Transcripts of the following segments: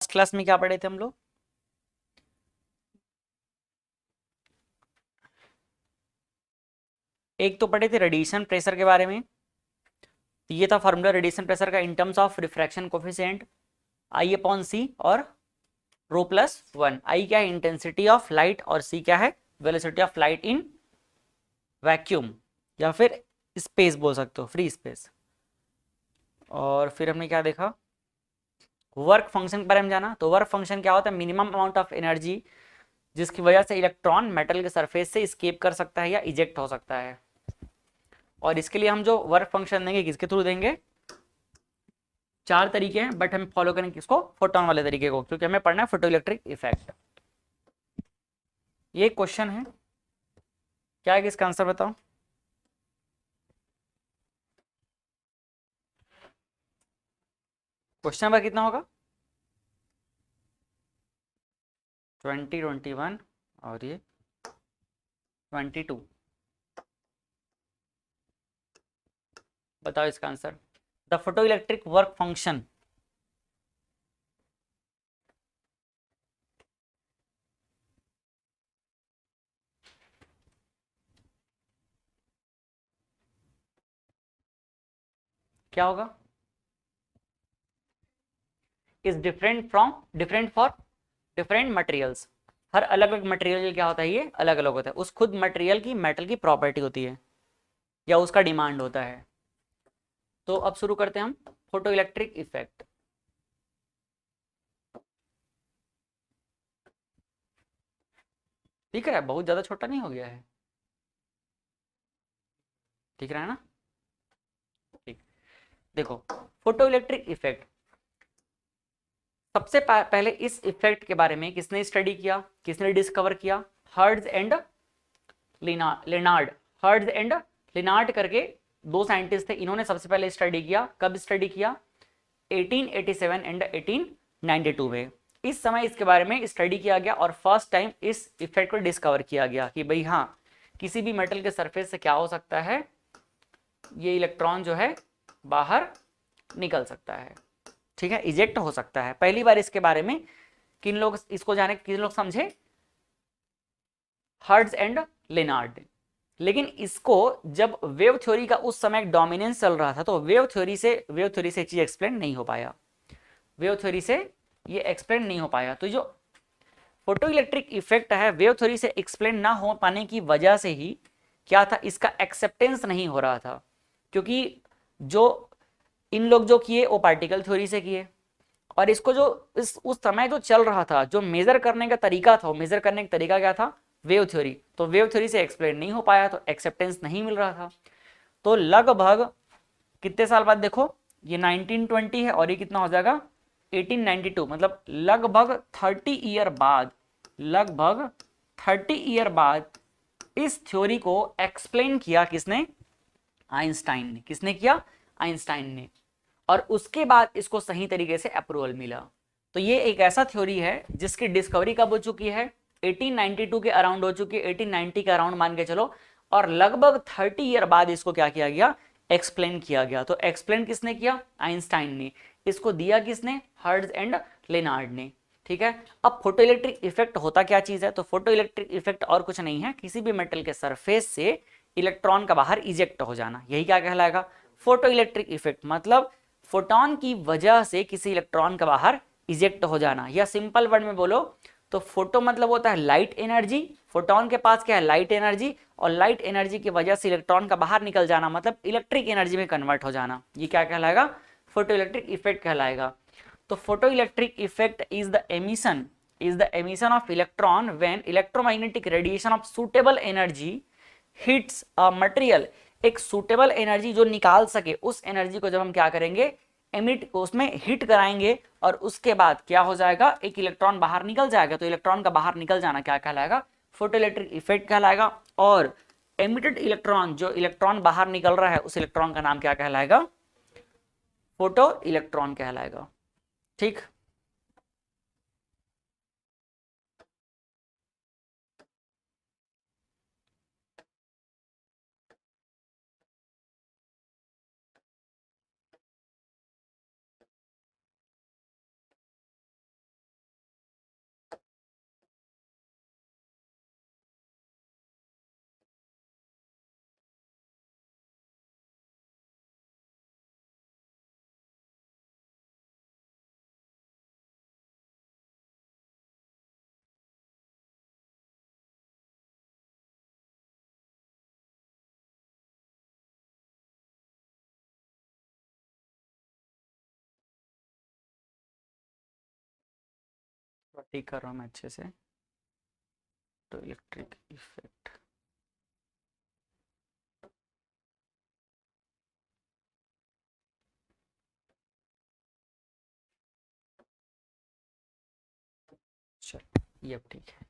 Class में क्या पढ़े थे हम लोग? एक तो पढ़े थे रेडिएशन प्रेशर के बारे में। तो ये था फार्मूला रेडिएशन प्रेशर का in terms of refraction coefficient I upon C और रो प्लस वन। आई क्या है? इंटेंसिटी ऑफ लाइट और सी क्या है? Velocity of light in vacuum या फिर स्पेस बोल सकते हो, फ्री स्पेस। और फिर हमने क्या देखा? वर्क फंक्शन के बारे में जाना। तो वर्क फंक्शन क्या होता है? मिनिमम अमाउंट ऑफ एनर्जी जिसकी वजह से इलेक्ट्रॉन मेटल के सरफेस से स्केप कर सकता है या इजेक्ट हो सकता है। और इसके लिए हम जो वर्क फंक्शन देंगे किसके थ्रू देंगे? चार तरीके हैं, बट हम फॉलो करेंगे किसको? फोटोन वाले तरीके को, क्योंकि हमें पढ़ना है फोटो इलेक्ट्रिक इफेक्ट। ये क्वेश्चन है, क्या है इसका आंसर बताओ? क्वेश्चन नंबर कितना होगा? 20, 21 और ये 22। बताओ इसका answer. The photoelectric work function. क्या होगा? Is different for different materials. हर अलग अलग मटेरियल क्या होता है? ये अलग अलग होता है। उस खुद मटेरियल की, मेटल की प्रॉपर्टी होती है या उसका डिमांड होता है। तो अब शुरू करते हैं हम फोटो इलेक्ट्रिक इफेक्ट। दिख रहा है? बहुत ज्यादा छोटा नहीं हो गया है? दिख रहा है ना? ठीक। देखो, फोटो इलेक्ट्रिक इफेक्ट, सबसे पहले इस इफेक्ट के बारे में किसने स्टडी किया, किसने डिस्कवर किया? Hertz and Lennard. Hertz and Lennard करके दो साइंटिस्ट थे। इन्होंने सबसे पहले स्टडी किया। कब स्टडी किया? 1887 एंड 1892 में। इस समय इसके बारे में स्टडी किया गया और फर्स्ट टाइम इस इफेक्ट को डिस्कवर किया गया कि भाई हाँ, किसी भी मेटल के सरफेस से क्या हो सकता है? ये इलेक्ट्रॉन जो है बाहर निकल सकता है, ठीक है, इजेक्ट हो सकता है। पहली बार इसके बारे में किन लोग इसको जाने, किन लोग समझे? Hertz and Lennard. लेकिन इसको जब वेव थ्योरी का उस समय डोमिनेंस चल रहा था, तो वेव थ्योरी से चीज एक्सप्लेन नहीं हो पाया। वेव थ्योरी से ये एक्सप्लेन नहीं हो पाया। तो जो फोटो इलेक्ट्रिक इफेक्ट है, वेव थ्योरी से एक्सप्लेन ना हो पाने की वजह से ही क्या था, इसका एक्सेप्टेंस नहीं हो रहा था। क्योंकि जो इन लोग जो किए वो पार्टिकल थ्योरी से किए, और इसको जो इस उस समय जो चल रहा था, जो मेजर करने का तरीका था, मेजर करने का तरीका क्या था? Wave theory. तो वेव थ्योरी से एक्सप्लेन नहीं हो पाया, तो एक्सेप्टेंस नहीं मिल रहा था। तो लगभग कितने साल बाद देखो, ये 1920 है और ये कितना हो जाएगा? 1892। मतलब लगभग 30 ईयर बाद, लगभग 30 ईयर बाद इस थ्योरी को एक्सप्लेन किया किसने? आइंस्टाइन ने। किसने किया? आइंस्टाइन ने। और उसके बाद इसको सही तरीके से अप्रूवल मिला। तो ये एक ऐसा थ्योरी है जिसकी डिस्कवरी कब हो चुकी है? 1892 के अराउंड हो चुकी है, 1890 के अराउंड मान के चलो। और लगभग 30 ईयर बाद इसको क्या किया गया? एक्सप्लेन किया गया। तो एक्सप्लेन किसने किया? आइंस्टाइन ने। इसको दिया किसने? हर्ट्ज एंड लेनार्ड ने। ठीक है। अब फोटो इलेक्ट्रिक इफेक्ट होता क्या चीज है? तो फोटो इलेक्ट्रिक इफेक्ट और कुछ नहीं है, किसी भी मेटल के सरफेस से इलेक्ट्रॉन का बाहर इजेक्ट हो जाना, यही क्या कहलाएगा? Photo electric effect. मतलब फोटोन की वजह से किसी इलेक्ट्रॉन का बाहर इजेक्ट हो जाना। या सिंपल वर्ड में बोलो तो फोटो मतलब होता है लाइट एनर्जी। फोटोन के पास क्या है? Light energy. और लाइट एनर्जी की वजह से इलेक्ट्रॉन का बाहर निकल जाना, मतलब इलेक्ट्रिक एनर्जी में कन्वर्ट हो जाना, ये क्या कहलाएगा? फोटो इलेक्ट्रिक इफेक्ट कहलाएगा। तो photo electric effect is the emission of electron when electromagnetic radiation of suitable energy hits a material. एक सुटेबल एनर्जी जो निकाल सके, उस एनर्जी को जब हम क्या करेंगे? एमिट, उसमें हिट कराएंगे, और उसके बाद क्या हो जाएगा? एक इलेक्ट्रॉन बाहर निकल जाएगा। तो इलेक्ट्रॉन का बाहर निकल जाना क्या कहलाएगा? फोटो इलेक्ट्रिक इफेक्ट कहलाएगा। और एमिटेड इलेक्ट्रॉन, जो इलेक्ट्रॉन बाहर निकल रहा है, उस इलेक्ट्रॉन का नाम क्या कहलाएगा? फोटो इलेक्ट्रॉन कहलाएगा। ठीक। ठीक कर रहा हूँ मैं अच्छे से। तो इलेक्ट्रिक इफेक्ट, चल ये अब ठीक है।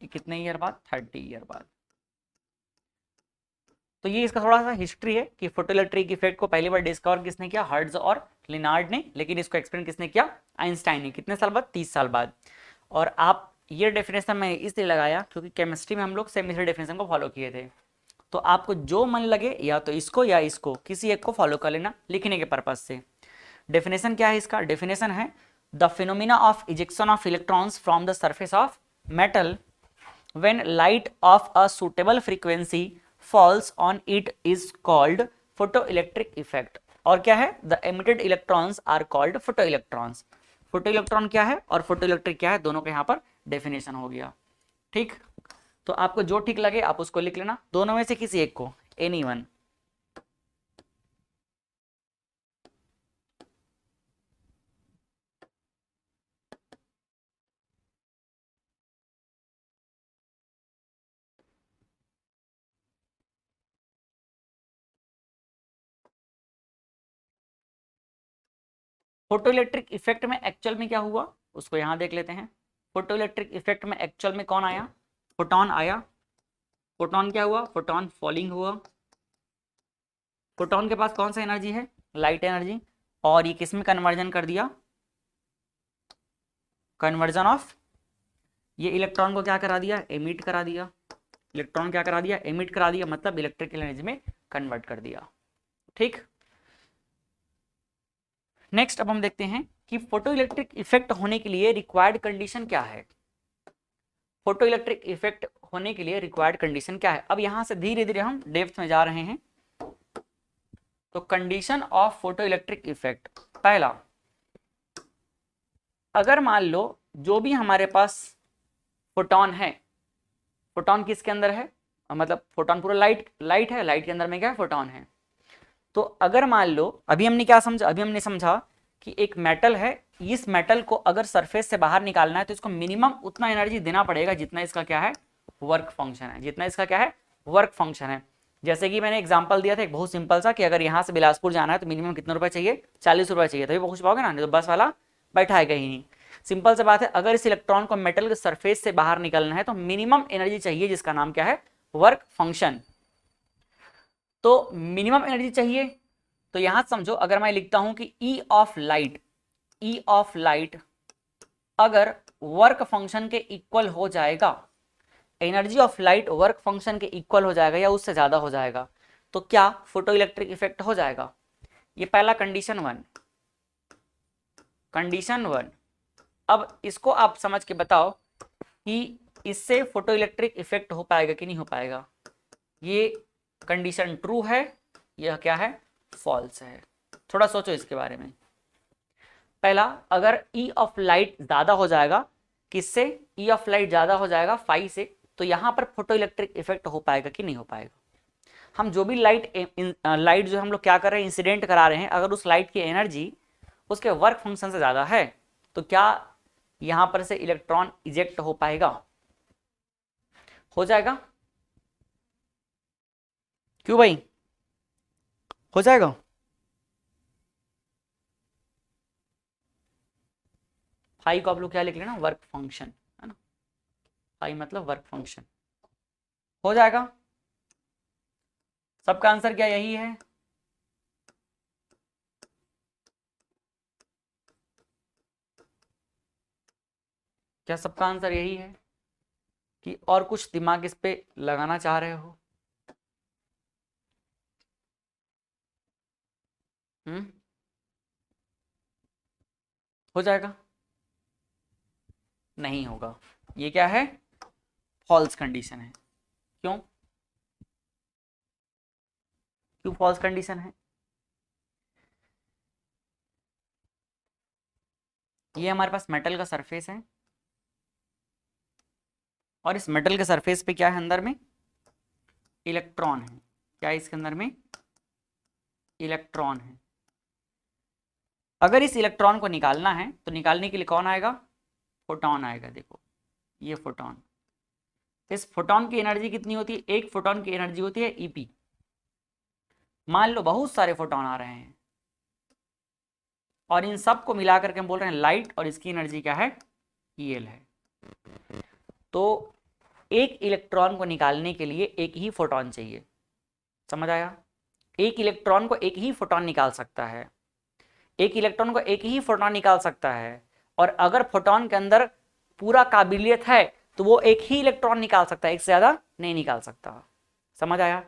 ये कितने ईयर बाद? 30 ईयर बाद। तो ये इसका थोड़ा सा हिस्ट्री है कि फोटोइलेक्ट्रिक इफेक्ट को पहली बार डिस्कवर किसने किया? हर्ट्ज और लिनार्ड ने। लेकिन इसको एक्सप्लेन किसने किया? आइंस्टाइन ने। कितने साल बाद? 30 साल बाद। और आप ये डेफिनेशन मैंने इसलिए लगाया क्योंकि केमिस्ट्री में हम लोग सेम इसी डेफिनेशन को फॉलो किए थे। तो आपको जो मन लगे या तो इसको या इसको किसी एक को फॉलो कर लेना लिखने के पर्पज से। डेफिनेशन क्या है इसका? डेफिनेशन है the phenomena of ejection of electrons from the surface of metal when light of a suitable frequency falls on it is called photoelectric effect। और क्या है? the emitted electrons are called photoelectrons। Photoelectron क्या है और photoelectric क्या है, दोनों का यहाँ पर डेफिनेशन हो गया। ठीक, तो आपको जो ठीक लगे आप उसको लिख लेना, दोनों में से किसी एक को, एनी वन। फोटोइलेक्ट्रिक इफेक्ट में एक्चुअल में क्या हुआ उसको यहां देख लेते हैं। फोटोइलेक्ट्रिक इफेक्ट में एक्चुअल में कौन आया? फोटोन आया। फोटोन क्या हुआ? फोटोन फॉलिंग हुआ। फोटोन के पास कौन सा एनर्जी है? Light energy. और ये किस में कन्वर्जन कर दिया? कन्वर्जन ऑफ, ये इलेक्ट्रॉन को क्या करा दिया? एमिट करा दिया। इलेक्ट्रॉन क्या करा दिया? एमिट करा दिया, मतलब इलेक्ट्रिकल एनर्जी में कन्वर्ट कर दिया। ठीक, नेक्स्ट अब हम देखते हैं कि फोटो इलेक्ट्रिक इफेक्ट होने के लिए रिक्वायर्ड कंडीशन क्या है। फोटो इलेक्ट्रिक इफेक्ट होने के लिए रिक्वायर्ड कंडीशन क्या है? अब यहां से धीरे धीरे हम डेप्थ में जा रहे हैं। तो condition of photo electric effect, पहला, अगर मान लो जो भी हमारे पास फोटोन है, फोटोन किसके अंदर है? मतलब फोटोन पूरा लाइट, लाइट है, लाइट के अंदर में क्या है? फोटोन है। तो अगर मान लो, अभी हमने क्या समझा? अभी हमने समझा कि एक मेटल है, इस मेटल को अगर सरफेस से बाहर निकालना है तो इसको मिनिमम उतना एनर्जी देना पड़ेगा जितना इसका क्या है? वर्क फंक्शन है। जितना इसका क्या है? वर्क फंक्शन है। जैसे कि मैंने एग्जांपल दिया था एक बहुत सिंपल सा कि अगर यहाँ से बिलासपुर जाना है तो मिनिमम कितने रुपए चाहिए? 40 रुपए चाहिए, तभी पहुंच पाओगे ना, नहीं तो बस वाला बैठाएगा ही नहीं। सिंपल सी बात है, अगर इस इलेक्ट्रॉन को मेटल के सरफेस से बाहर निकलना है तो मिनिमम एनर्जी चाहिए जिसका नाम क्या है? Work function. तो मिनिमम एनर्जी चाहिए। तो यहां समझो, अगर मैं लिखता हूं कि ई of light, E of light अगर वर्क फंक्शन के इक्वल हो जाएगा, energy of light work function के इक्वल हो जाएगा या उससे ज्यादा हो जाएगा, तो क्या फोटो इलेक्ट्रिक इफेक्ट हो जाएगा? ये पहला कंडीशन वन, कंडीशन वन। अब इसको आप समझ के बताओ कि इससे फोटो इलेक्ट्रिक इफेक्ट हो पाएगा कि नहीं हो पाएगा। ये कंडीशन ट्रू है, यह क्या है? फॉल्स है। थोड़ा सोचो इसके बारे में। पहला, अगर ई ऑफ लाइट ज्यादा हो जाएगा, किससे? ई ऑफ लाइट ज्यादा हो जाएगा फाई से, तो यहां पर फोटो इलेक्ट्रिक इफेक्ट हो पाएगा कि नहीं हो पाएगा? हम जो भी लाइट जो हम लोग क्या कर रहे हैं, इंसिडेंट करा रहे हैं, अगर उस लाइट की एनर्जी उसके वर्क फंक्शन से ज्यादा है तो क्या यहां पर से इलेक्ट्रॉन इजेक्ट हो पाएगा? हो जाएगा। क्यों भाई? हो जाएगा। फाई को आप लोग क्या लिख लेना? वर्क फंक्शन, है ना। फाई मतलब वर्क फंक्शन। हो जाएगा। सबका आंसर क्या यही है? क्या सबका आंसर यही है कि और कुछ दिमाग इस पे लगाना चाह रहे हो? हम्म, हो जाएगा। नहीं होगा। ये क्या है? फॉल्स कंडीशन है। क्यों? क्यों फॉल्स कंडीशन है? ये हमारे पास मेटल का सरफेस है और इस मेटल के सरफेस पे क्या है? अंदर में इलेक्ट्रॉन है। क्या है इसके अंदर में? इलेक्ट्रॉन है। अगर इस इलेक्ट्रॉन को निकालना है तो निकालने के लिए कौन आएगा? फोटॉन आएगा। देखो ये फोटॉन। इस फोटॉन की एनर्जी कितनी होती है? एक फोटॉन की एनर्जी होती है ईपी। मान लो बहुत सारे फोटॉन आ रहे हैं और इन सब को मिलाकर के हम बोल रहे हैं लाइट, और इसकी एनर्जी क्या है? ईएल है। तो एक इलेक्ट्रॉन को निकालने के लिए एक ही फोटॉन चाहिए। समझ आया? एक इलेक्ट्रॉन को एक ही फोटॉन निकाल सकता है। एक इलेक्ट्रॉन को एक ही फोटॉन निकाल सकता है, और अगर फोटॉन के अंदर पूरा काबिलियत है तो वो एक ही इलेक्ट्रॉन निकाल सकता है, एक से ज्यादा नहीं निकाल सकता। समझ आया?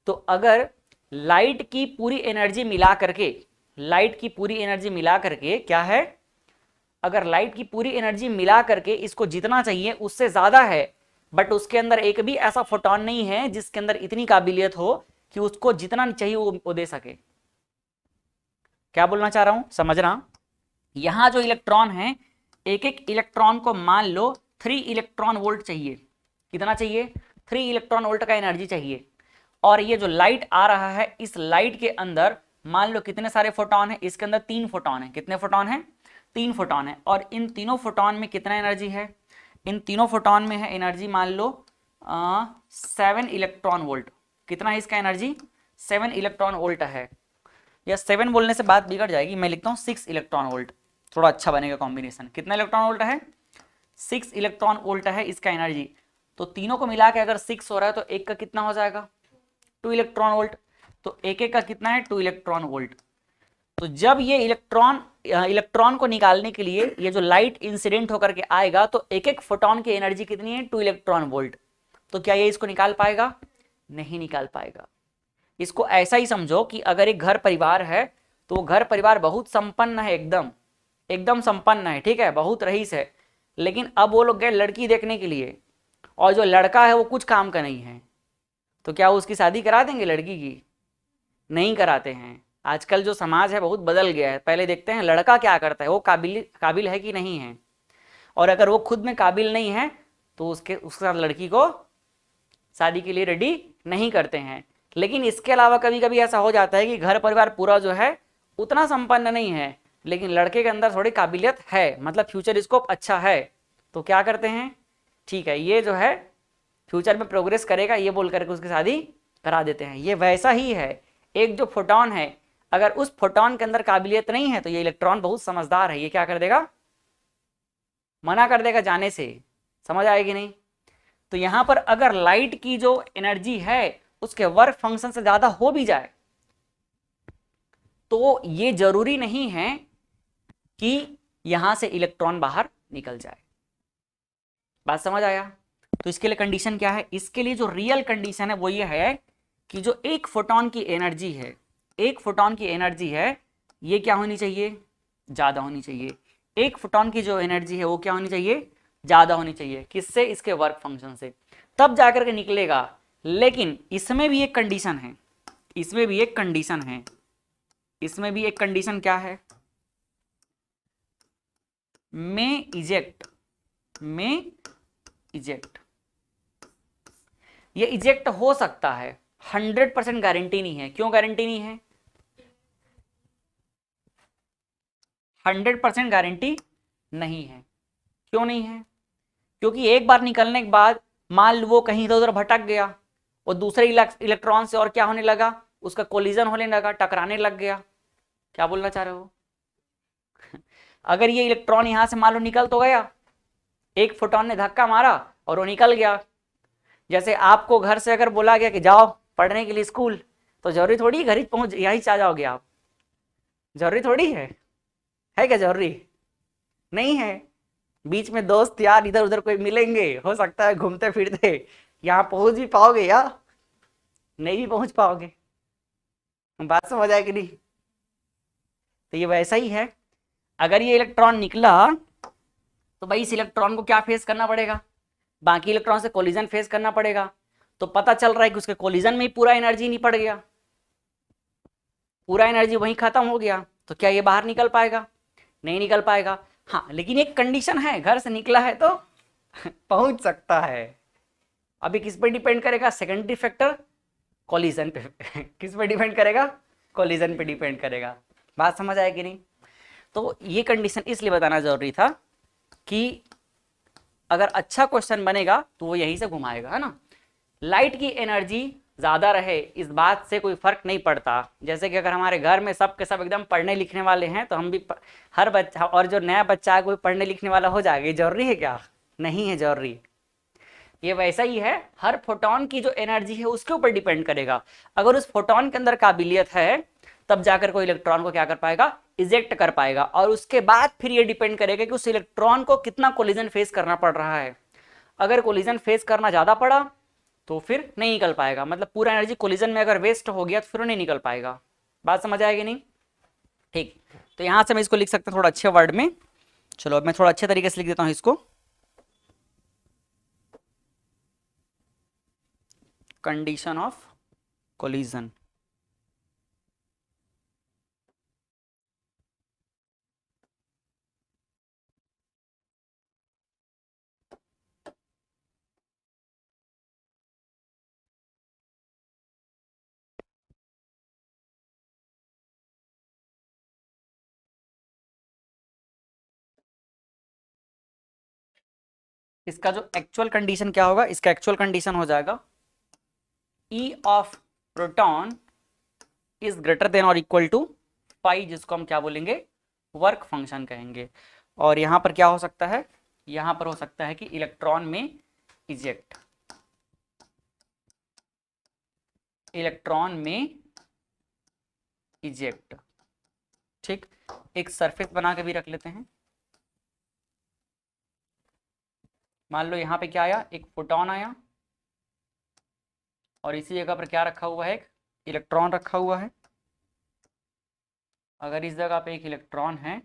तो अगर लाइट की पूरी एनर्जी मिला करके, लाइट की पूरी एनर्जी मिला करके क्या है, अगर लाइट की पूरी एनर्जी मिला करके इसको जितना चाहिए उससे ज्यादा है, बट उसके अंदर एक भी ऐसा फोटॉन नहीं है जिसके अंदर इतनी काबिलियत हो कि उसको जितना चाहिए वो दे सके। क्या बोलना चाह रहा हूं, समझना? यहां जो इलेक्ट्रॉन है, एक एक इलेक्ट्रॉन को मान लो 3 इलेक्ट्रॉन वोल्ट चाहिए। कितना चाहिए? 3 इलेक्ट्रॉन वोल्ट का एनर्जी चाहिए। और ये जो लाइट आ रहा है, इस लाइट के अंदर मान लो कितने सारे फोटॉन है? इसके अंदर 3 फोटॉन है। कितने फोटॉन है? 3 फोटॉन है। और इन तीनों फोटॉन में कितना एनर्जी है? इन तीनों फोटॉन में है एनर्जी मान लो 7 इलेक्ट्रॉन वोल्ट। कितना है इसका एनर्जी? 7 इलेक्ट्रॉन वोल्ट है। या 7 बोलने से बात बिगड़ जाएगी, मैं लिखता हूँ 6 इलेक्ट्रॉन वोल्ट, थोड़ा अच्छा बनेगा कॉम्बिनेशन। कितना इलेक्ट्रॉन वोल्ट है? 6 इलेक्ट्रॉन वोल्ट है इसका एनर्जी। तो तीनों को मिला के अगर 6 हो रहा है तो एक का कितना हो जाएगा? 2 इलेक्ट्रॉन वोल्ट। तो एक एक का कितना है? 2 इलेक्ट्रॉन वोल्ट। तो जब ये इलेक्ट्रॉन को निकालने के लिए ये जो लाइट इंसिडेंट होकर के आएगा तो एक एक फोटॉन की एनर्जी कितनी है? 2 इलेक्ट्रॉन वोल्ट। तो क्या ये इसको निकाल पाएगा? नहीं निकाल पाएगा। इसको ऐसा ही समझो कि अगर एक घर परिवार है तो वो घर परिवार बहुत संपन्न है, एकदम एकदम संपन्न है, ठीक है, बहुत रईस है। लेकिन अब वो लोग गए लड़की देखने के लिए, और जो लड़का है वो कुछ काम का नहीं है, तो क्या वो उसकी शादी करा देंगे लड़की की? नहीं कराते हैं। आजकल जो समाज है बहुत बदल गया है। पहले देखते हैं लड़का क्या करता है, वो काबिल है कि नहीं है, और अगर वो खुद में काबिल नहीं है तो उसके साथ लड़की को शादी के लिए रेडी नहीं करते हैं। लेकिन इसके अलावा कभी कभी ऐसा हो जाता है कि घर परिवार पूरा जो है उतना संपन्न नहीं है, लेकिन लड़के के अंदर थोड़ी काबिलियत है, मतलब फ्यूचर स्कोप अच्छा है, तो क्या करते हैं, ठीक है ये जो है फ्यूचर में प्रोग्रेस करेगा, ये बोल करके उसकी शादी करा देते हैं। ये वैसा ही है। एक जो फोटॉन है, अगर उस फोटॉन के अंदर काबिलियत नहीं है तो ये इलेक्ट्रॉन बहुत समझदार है, ये क्या कर देगा? मना कर देगा जाने से। समझ आएगी नहीं? तो यहां पर अगर लाइट की जो एनर्जी है उसके वर्क फंक्शन से ज्यादा हो भी जाए तो ये जरूरी नहीं है कि यहां से इलेक्ट्रॉन बाहर निकल जाए। बात समझ आया? तो इसके लिए कंडीशन क्या है? इसके लिए जो रियल कंडीशन है वो ये है कि जो एक फोटॉन की एनर्जी है, एक फोटॉन की एनर्जी है, ये क्या होनी चाहिए? ज्यादा होनी चाहिए। एक फोटॉन की जो एनर्जी है वो क्या होनी चाहिए? ज्यादा होनी चाहिए। किससे? इसके वर्क फंक्शन से, तब जाकर के निकलेगा। लेकिन इसमें भी एक कंडीशन है, इसमें भी एक कंडीशन है, इसमें भी एक कंडीशन क्या है? में इजेक्ट, में इजेक्ट, ये इजेक्ट हो सकता है, 100% गारंटी नहीं है। क्यों गारंटी नहीं है? 100% गारंटी नहीं है। क्यों नहीं है? क्योंकि एक बार निकलने के बाद मान लो वो कहीं इधर उधर भटक गया और दूसरे इलेक्ट्रॉन से और क्या होने लगा? उसका कोलिजन होने लगा, टकराने लग गया। क्या बोलना चाह रहे हो? अगर ये इलेक्ट्रॉन यहां से मान लो निकल तो गया, एक फोटॉन ने धक्का मारा और वो निकल गया। जैसे आपको घर से अगर बोला गया कि जाओ पढ़ने के लिए स्कूल, तो जरूरी थोड़ी घर ही पहुंच यहीं आ जाओगे आप? जरूरी थोड़ी है क्या जरूरी? नहीं है। बीच में दोस्त यार इधर उधर कोई मिलेंगे, हो सकता है घूमते फिरते यहाँ पहुंच भी पाओगे या नहीं भी पहुंच पाओगे। बात समझ आए कि नहीं? तो ये वैसा ही है। अगर ये इलेक्ट्रॉन निकला तो भाई इस इलेक्ट्रॉन को क्या फेस करना पड़ेगा? बाकी इलेक्ट्रॉन से कोलिजन फेस करना पड़ेगा। तो पता चल रहा है कि उसके कोलिजन में ही पूरा एनर्जी नहीं पड़ गया, पूरा एनर्जी वहीं खत्म हो गया। तो क्या ये बाहर निकल पाएगा? नहीं निकल पाएगा। हाँ, लेकिन एक कंडीशन है, घर से निकला है तो पहुंच सकता है। अभी किस पर डिपेंड करेगा? सेकेंडरी फैक्टर कोलिजन पे किस पे डिपेंड करेगा? कोलिजन पे डिपेंड करेगा। बात समझ आया कि नहीं? तो ये कंडीशन इसलिए बताना जरूरी था कि अगर अच्छा क्वेश्चन बनेगा तो वो यहीं से घुमाएगा, है ना। लाइट की एनर्जी ज्यादा रहे इस बात से कोई फर्क नहीं पड़ता। जैसे कि अगर हमारे घर में सब के सब एकदम पढ़ने लिखने वाले हैं तो हम भी हर बच्चा, और जो नया बच्चा है कोई पढ़ने लिखने वाला हो जाएगा, ये जरूरी है क्या? नहीं है जरूरी। ये वैसा ही है, हर फोटोन की जो एनर्जी है उसके ऊपर डिपेंड करेगा। अगर उस फोटोन के अंदर काबिलियत है तब जाकर कोई इलेक्ट्रॉन को क्या कर पाएगा? इजेक्ट कर पाएगा। और उसके बाद फिर ये डिपेंड करेगा कि उस इलेक्ट्रॉन को कितना कोलिजन फेस करना पड़ रहा है। अगर कोलिजन फेस करना ज्यादा पड़ा तो फिर नहीं निकल पाएगा, मतलब पूरा एनर्जी कोलिजन में अगर वेस्ट हो गया तो फिर नहीं निकल पाएगा। बात समझ आएगी नहीं? ठीक, तो यहां से मैं इसको लिख सकता हूं थोड़ा अच्छे वर्ड में। चलो अब मैं थोड़ा अच्छे तरीके से लिख देता हूं इसको। Condition of collision. इसका जो एक्चुअल कंडीशन क्या होगा? इसका एक्चुअल कंडीशन हो जाएगा ई of proton is greater then और इक्वल टू फाई, जिसको हम क्या बोलेंगे? वर्क फंक्शन कहेंगे। और यहां पर क्या हो सकता है? यहां पर हो सकता है कि इलेक्ट्रॉन में इजेक्ट, इलेक्ट्रॉन में इजेक्ट। ठीक, एक सरफेस बना के भी रख लेते हैं। मान लो यहां पे क्या आया? एक फोटोन आया और इसी जगह पर क्या रखा हुआ है? एक इलेक्ट्रॉन रखा हुआ है। अगर इस जगह पे एक इलेक्ट्रॉन है,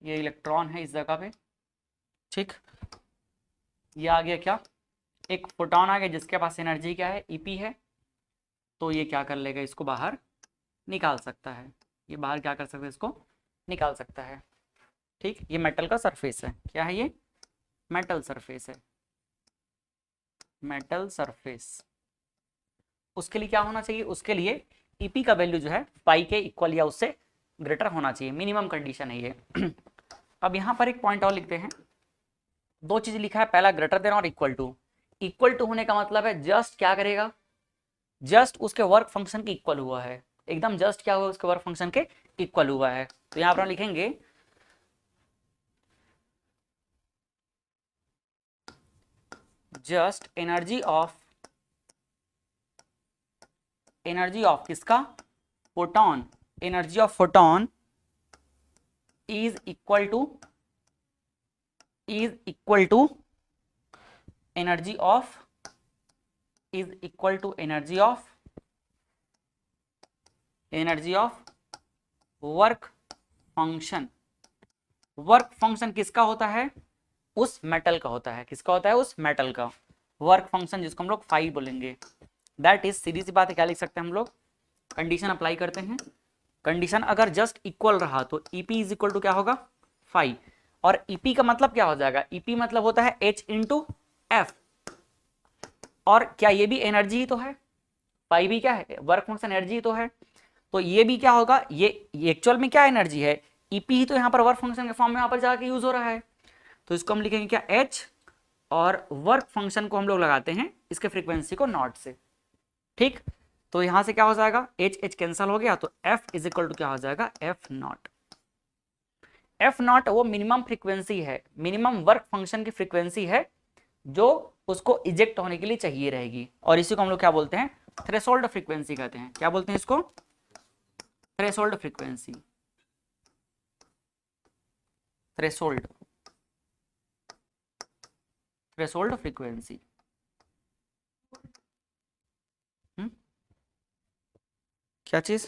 ये इलेक्ट्रॉन है इस जगह पे, ठीक, ये आ गया क्या? एक फोटोन आ गया जिसके पास एनर्जी क्या है? ईपी है। तो ये क्या कर लेगा? इसको बाहर निकाल सकता है। ये बाहर क्या कर सकता है? इसको निकाल सकता है। ठीक, ये मेटल का सरफेस है। क्या है ये? मेटल सरफेस है, मेटल सरफेस। उसके लिए क्या होना चाहिए? उसके लिए ईपी का वैल्यू जो है पाई के इक्वल या उससे ग्रेटर होना चाहिए। मिनिमम कंडीशन है ये। अब यहां पर एक पॉइंट और लिखते हैं। दो चीज लिखा है, पहला ग्रेटर देन और इक्वल टू। इक्वल टू होने का मतलब है जस्ट क्या करेगा? जस्ट उसके वर्क फंक्शन के इक्वल हुआ है। एकदम जस्ट क्या हुआ? उसके वर्क फंक्शन के इक्वल हुआ है। तो यहां पर हम लिखेंगे जस्ट एनर्जी ऑफ किसका? Photon. Energy of photon is equal to energy of work function. Work function किसका होता है? उस मेटल का होता है। किसका होता है? उस मेटल का वर्क फंक्शन, जिसको हम लोग फाई बोलेंगे। दैट इज, सीधी सी बात है, क्या लिख सकते हैं हम लोग? कंडीशन अप्लाई करते हैं। कंडीशन अगर जस्ट इक्वल रहा तो ईपी इज इक्वल टू क्या होगा? फाई। और ईपी का मतलब क्या हो जाएगा? ईपी मतलब होता है एच इंटू एफ। और क्या ये भी एनर्जी ही तो है? पाई भी क्या है? वर्क फंक्शन एनर्जी ही तो है। तो ये भी क्या होगा? ये एक्चुअल में क्या एनर्जी है? ईपी ही तो यहाँ पर वर्क फंक्शन के फॉर्म में यहाँ पर जाके यूज हो रहा है। तो इसको हम लिखेंगे क्या? एच, और वर्क फंक्शन को हम लोग लगाते हैं इसके फ्रीक्वेंसी को नॉट से। ठीक, तो यहां से क्या हो जाएगा? एच एच कैंसल हो गया, तो एफ इज इक्वल टू क्या हो जाएगा? F not. एफ नॉट वो मिनिमम फ्रीक्वेंसी है, मिनिमम वर्क फंक्शन की फ्रीक्वेंसी है जो उसको इजेक्ट होने के लिए चाहिए रहेगी। और इसी को हम लोग क्या बोलते हैं? थ्रेशोल्ड फ्रीक्वेंसी कहते हैं। क्या बोलते हैं इसको? Threshold frequency. Threshold threshold frequency. क्या चीज?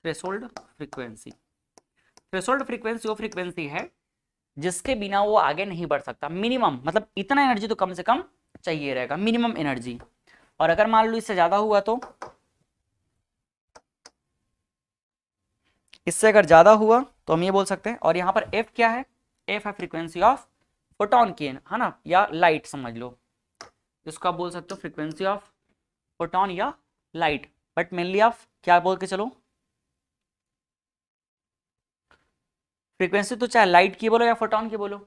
Threshold frequency. थ्रेशोल्ड फ्रीक्वेंसी वो फ्रीक्वेंसी है जिसके बिना वो आगे नहीं बढ़ सकता। मिनिमम मतलब इतना एनर्जी तो कम से कम चाहिए रहेगा, मिनिमम एनर्जी। और अगर मान लो इससे ज्यादा हुआ तो इससे अगर ज़्यादा हुआ तो हम ये बोल सकते हैं। और यहाँ पर एफ क्या है, एफ है फ्रीक्वेंसी ऑफ फोटोन की, है ना, या लाइट समझ लो, इसको आप बोल सकते हो फ्रीक्वेंसी ऑफ फोटोन या लाइट। बट मेनली आप क्या बोल के चलो, फ्रीक्वेंसी तो चाहे लाइट की बोलो या फोटोन की बोलो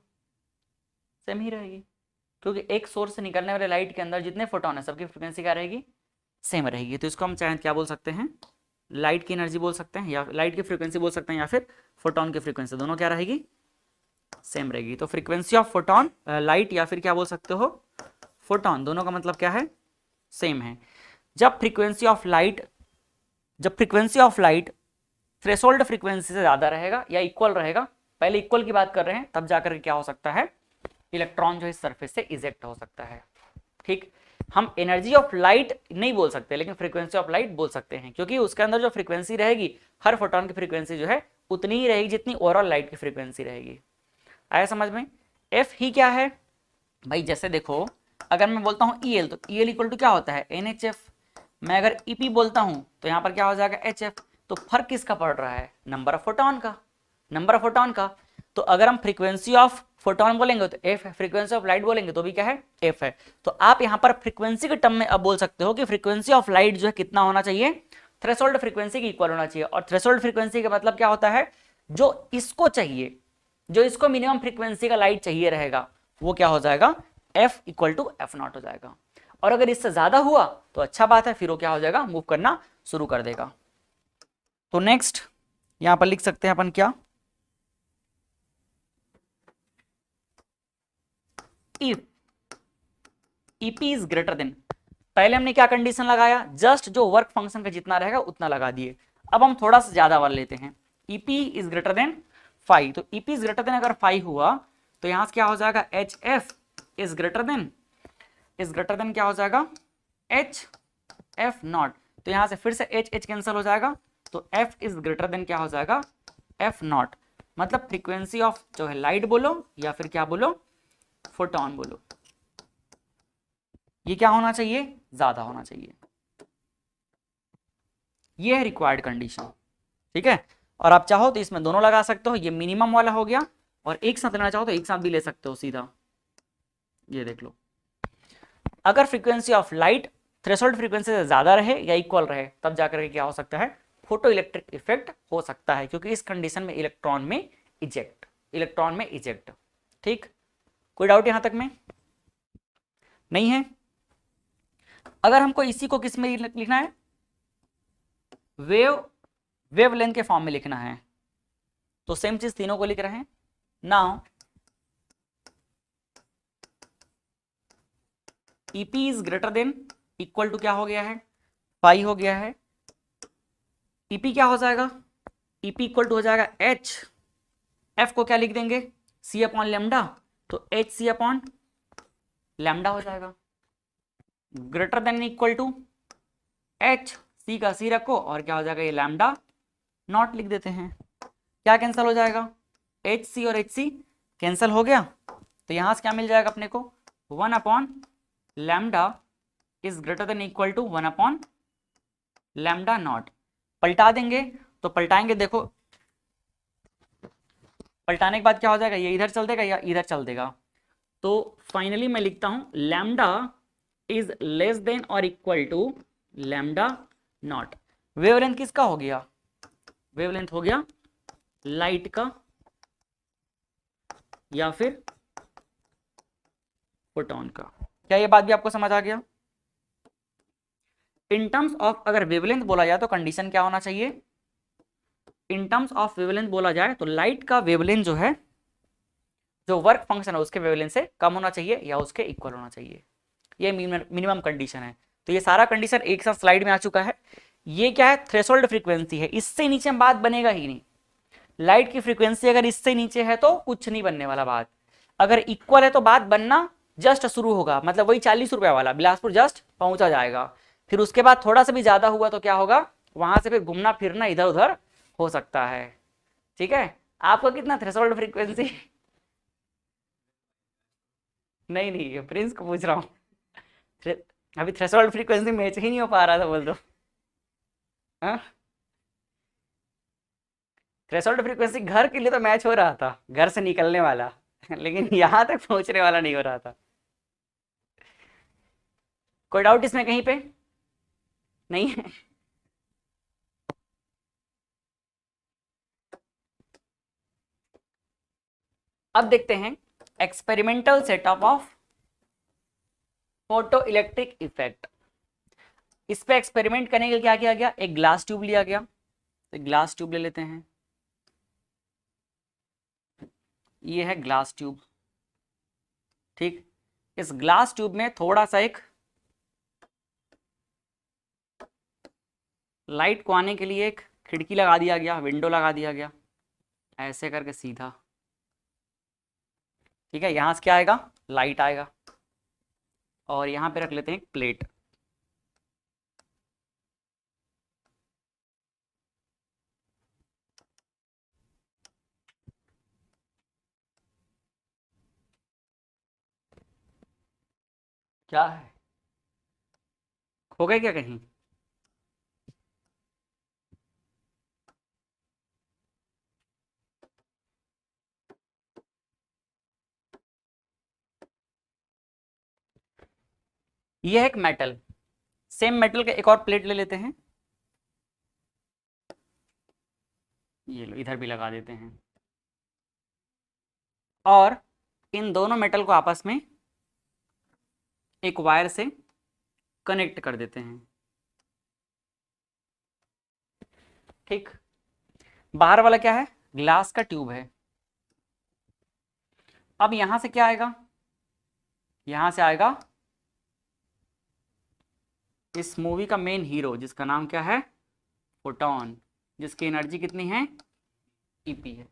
सेम ही रहेगी, क्योंकि एक सोर्स से निकलने वाले लाइट के अंदर जितने फोटोन है सबकी फ्रीक्वेंसी क्या रहेगी, सेम रहेगी। तो इसको हम चाहे क्या बोल सकते हैं, लाइट की एनर्जी बोल सकते हैं, या लाइट की फ्रीक्वेंसी बोल सकते हैं, या फिर फोटोन की फ्रीक्वेंसी, दोनों क्या रहेगी, सेम रहेगी। तो फ्रीक्वेंसी ऑफ फोटोन लाइट, या फिर क्या बोल सकते हो फोटोन, दोनों का मतलब क्या है, सेम है। जब frequency of light threshold frequency से ज्यादा रहेगा या इक्वल रहेगा, पहले इक्वल की बात कर रहे हैं, तब जाकर क्या हो सकता है, इलेक्ट्रॉन जो इस सरफेस से इजेक्ट हो सकता है। ठीक, हम एनर्जी ऑफ लाइट नहीं बोल सकते, लेकिन फ्रीक्वेंसी ऑफ लाइट बोल सकते हैं, क्योंकि उसके अंदर जो फ्रीक्वेंसी रहेगी, हर फोटोन की फ्रीक्वेंसी जो है उतनी ही रहेगी जितनी ओवरऑल लाइट की फ्रीक्वेंसी रहेगी। आया समझ में। एफ ही क्या है भाई, जैसे देखो अगर मैं बोलता हूँ EL, तो EL इक्वल टू क्या होता है, NHF। मैं अगर EP बोलता हूँ तो यहाँ पर क्या हो जाएगा, HF। तो फर्क किसका पड़ रहा है, नंबर ऑफ फोटोन का, नंबर ऑफ फोटोन का। तो अगर हम फ्रीक्वेंसी ऑफ फोटोन बोलेंगे तो F है, फ्रीक्वेंसी ऑफ लाइट बोलेंगे तो भी क्या है, F है। तो आप यहाँ पर फ्रीक्वेंसी के टर्म में अब बोल सकते हो कि फ्रीक्वेंसी ऑफ लाइट जो है कितना होना चाहिए, थ्रेशोल्ड फ्रीक्वेंसी की इक्वल होना चाहिए। और थ्रेशोल्ड फ्रीक्वेंसी का मतलब क्या होता है, जो इसको चाहिए, जो इसको मिनिमम फ्रीक्वेंसी का लाइट चाहिए रहेगा, वो क्या हो जाएगा, F इक्वल टू F0 हो जाएगा। और अगर इससे ज्यादा हुआ तो अच्छा बात है, फिर वो क्या हो जाएगा, मूव करना शुरू कर देगा। तो नेक्स्ट यहां पर लिख सकते हैं अपन क्या, if EP is greater then, पहले हमने क्या कंडीशन लगाया, जस्ट जो वर्क फंक्शन का जितना रहेगा उतना लगा दिए। अब हम थोड़ा सा ज्यादा वाला लेते हैं, EP इज ग्रेटर देन 5। तो EP इज ग्रेटर देन अगर 5 हुआ तो यहां से क्या हो जाएगा, HF इज ग्रेटर देन क्या हो जाएगा, HF0। तो यहां से फिर से H कैंसिल हो जाएगा, तो F इज ग्रेटर देन क्या हो जाएगा, F0। मतलब फ्रीक्वेंसी ऑफ जो है लाइट बोलो या फिर क्या बोलो, फोटोन बोलो, ये क्या होना चाहिए, ज्यादा होना चाहिए। ये है रिक्वायर्ड कंडीशन। ठीक है, और आप चाहो तो इसमें दोनों लगा सकते हो, ये मिनिमम वाला हो गया, और एक साथ लेना चाहो तो एक साथ भी ले सकते हो सीधा। ये देख लो, अगर frequency of light threshold frequency से ज्यादा रहे या इक्वल रहे, तब जाकर के क्या हो सकता है, फोटो इलेक्ट्रिक इफेक्ट हो सकता है, क्योंकि इस कंडीशन में इलेक्ट्रॉन में इजेक्ट। ठीक, कोई डाउट यहां तक में नहीं है। अगर हमको इसी को किस में लिखना है, वेवलेंथ के फॉर्म में लिखना है, तो सेम चीज तीनों को लिख रहे हैं। Now EP is greater than equal to क्या हो गया है, पाई हो गया है। EP क्या हो जाएगा, EP इक्वल टू हो जाएगा H, F को क्या लिख देंगे, C अपॉन लेमडा, तो HC अपॉन लेमडा हो जाएगा। Greater than equal to H, C का C रखो, और क्या हो जाएगा, ये लैम्डा नॉट लिख देते हैं। क्या कैंसिल हो जाएगा, HC और HC कैंसिल हो गया, तो यहां से क्या मिल जाएगा अपने को, 1 upon lambda is greater than equal to 1 upon lambda naught. पलटा देंगे, तो पलटाएंगे, देखो पलटाने के बाद क्या हो जाएगा, ये इधर चल देगा या इधर चल देगा। तो फाइनली मैं लिखता हूं लैम्डा इज लेस देन और equal to lambda naught. Wavelength किसका हो गया, वेवलेंथ हो गया लाइट का या फिर फोटोन का। क्या ये बात भी आपको समझ आ गया। इन टर्म्स ऑफ अगर वेवलेंथ बोला जाए तो कंडीशन क्या होना चाहिए, इन टर्म्स ऑफ वेवलेंथ बोला जाए तो लाइट का वेवलेंथ जो है, जो वर्क फंक्शन है उसके वेवलेंथ से कम होना चाहिए या उसके इक्वल होना चाहिए। ये मिनिमम कंडीशन है। तो ये सारा कंडीशन एक साथ स्लाइड में आ चुका है। ये क्या है, थ्रेशोल्ड फ्रीक्वेंसी है, इससे नीचे बात बनेगा ही नहीं। लाइट की फ्रीक्वेंसी अगर इससे नीचे है तो कुछ नहीं बनने वाला बात, अगर इक्वल है तो बात बनना जस्ट शुरू होगा, मतलब वही 40 रुपए वाला बिलासपुर जस्ट पहुंचा जाएगा। फिर उसके बाद थोड़ा सा भी ज्यादा हुआ तो क्या होगा, वहां से फिर घूमना फिरना इधर उधर हो सकता है। ठीक है, आपको कितना थ्रेशोल्ड फ्रीक्वेंसी नहीं नहीं, प्रिंस को पूछ रहा हूँ, अभी थ्रेशोल्ड फ्रीक्वेंसी मैच ही नहीं हो पा रहा था, बोल दो। हाँ थ्रेशोल्ड फ्रीक्वेंसी घर के लिए तो मैच हो रहा था, घर से निकलने वाला लेकिन यहां तक पहुंचने वाला नहीं हो रहा था। कोई डाउट इसमें कहीं पे? नहीं है? अब देखते हैं experimental setup of photo electric effect. इस पे एक्सपेरिमेंट करने के लिए क्या किया गया, एक ग्लास ट्यूब लिया गया। तो ग्लास ट्यूब ले लेते हैं, ये है ग्लास ट्यूब। ठीक, इस ग्लास ट्यूब में थोड़ा सा एक लाइट को आने के लिए एक खिड़की लगा दिया गया, विंडो लगा दिया गया, ऐसे करके सीधा। ठीक है, यहां से क्या आएगा, लाइट आएगा। और यहां पे रख लेते हैं एक प्लेट। क्या है, हो गए क्या कहीं? ये है एक मेटल, सेम मेटल का एक और प्लेट ले लेते हैं, ये लो इधर भी लगा देते हैं। और इन दोनों मेटल को आपस में एक वायर से कनेक्ट कर देते हैं। ठीक, बाहर वाला क्या है, ग्लास का ट्यूब है। अब यहां से क्या आएगा, यहां से आएगा इस मूवी का मेन हीरो, जिसका नाम क्या है, फोटॉन, जिसकी एनर्जी कितनी है, ईपी है।